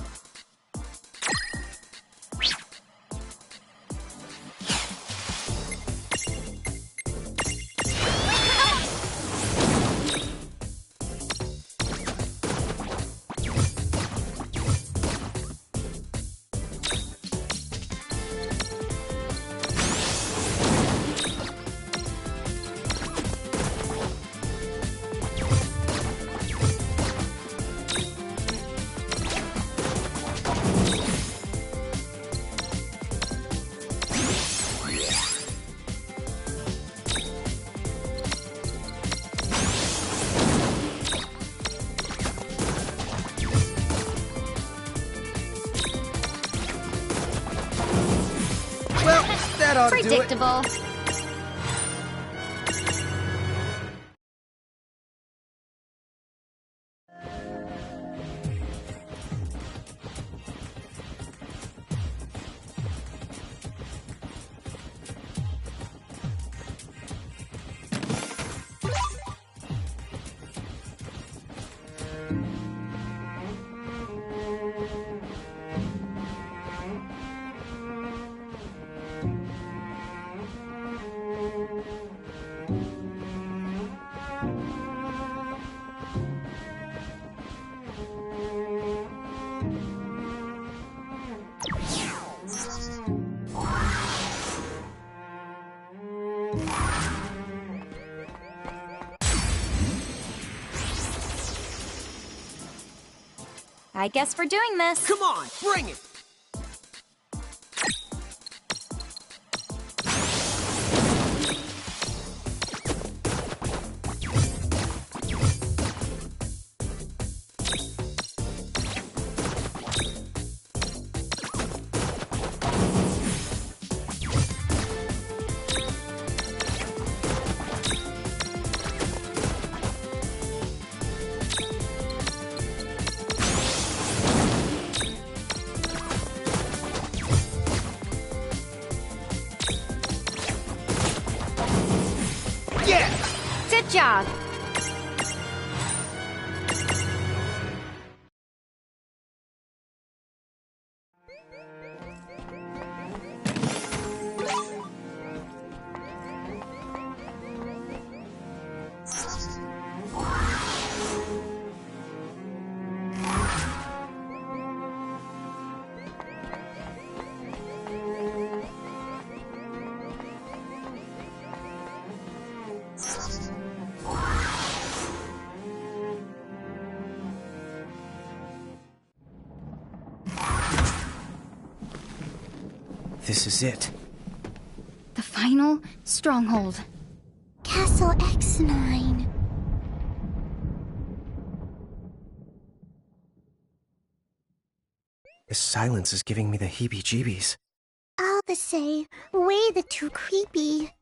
That ought to do it. Predictable. I guess we're doing this. Come on, bring it! Good job. This is it. The final stronghold. Castle Vessel X9. This silence is giving me the heebie-jeebies. All the say, way the too creepy.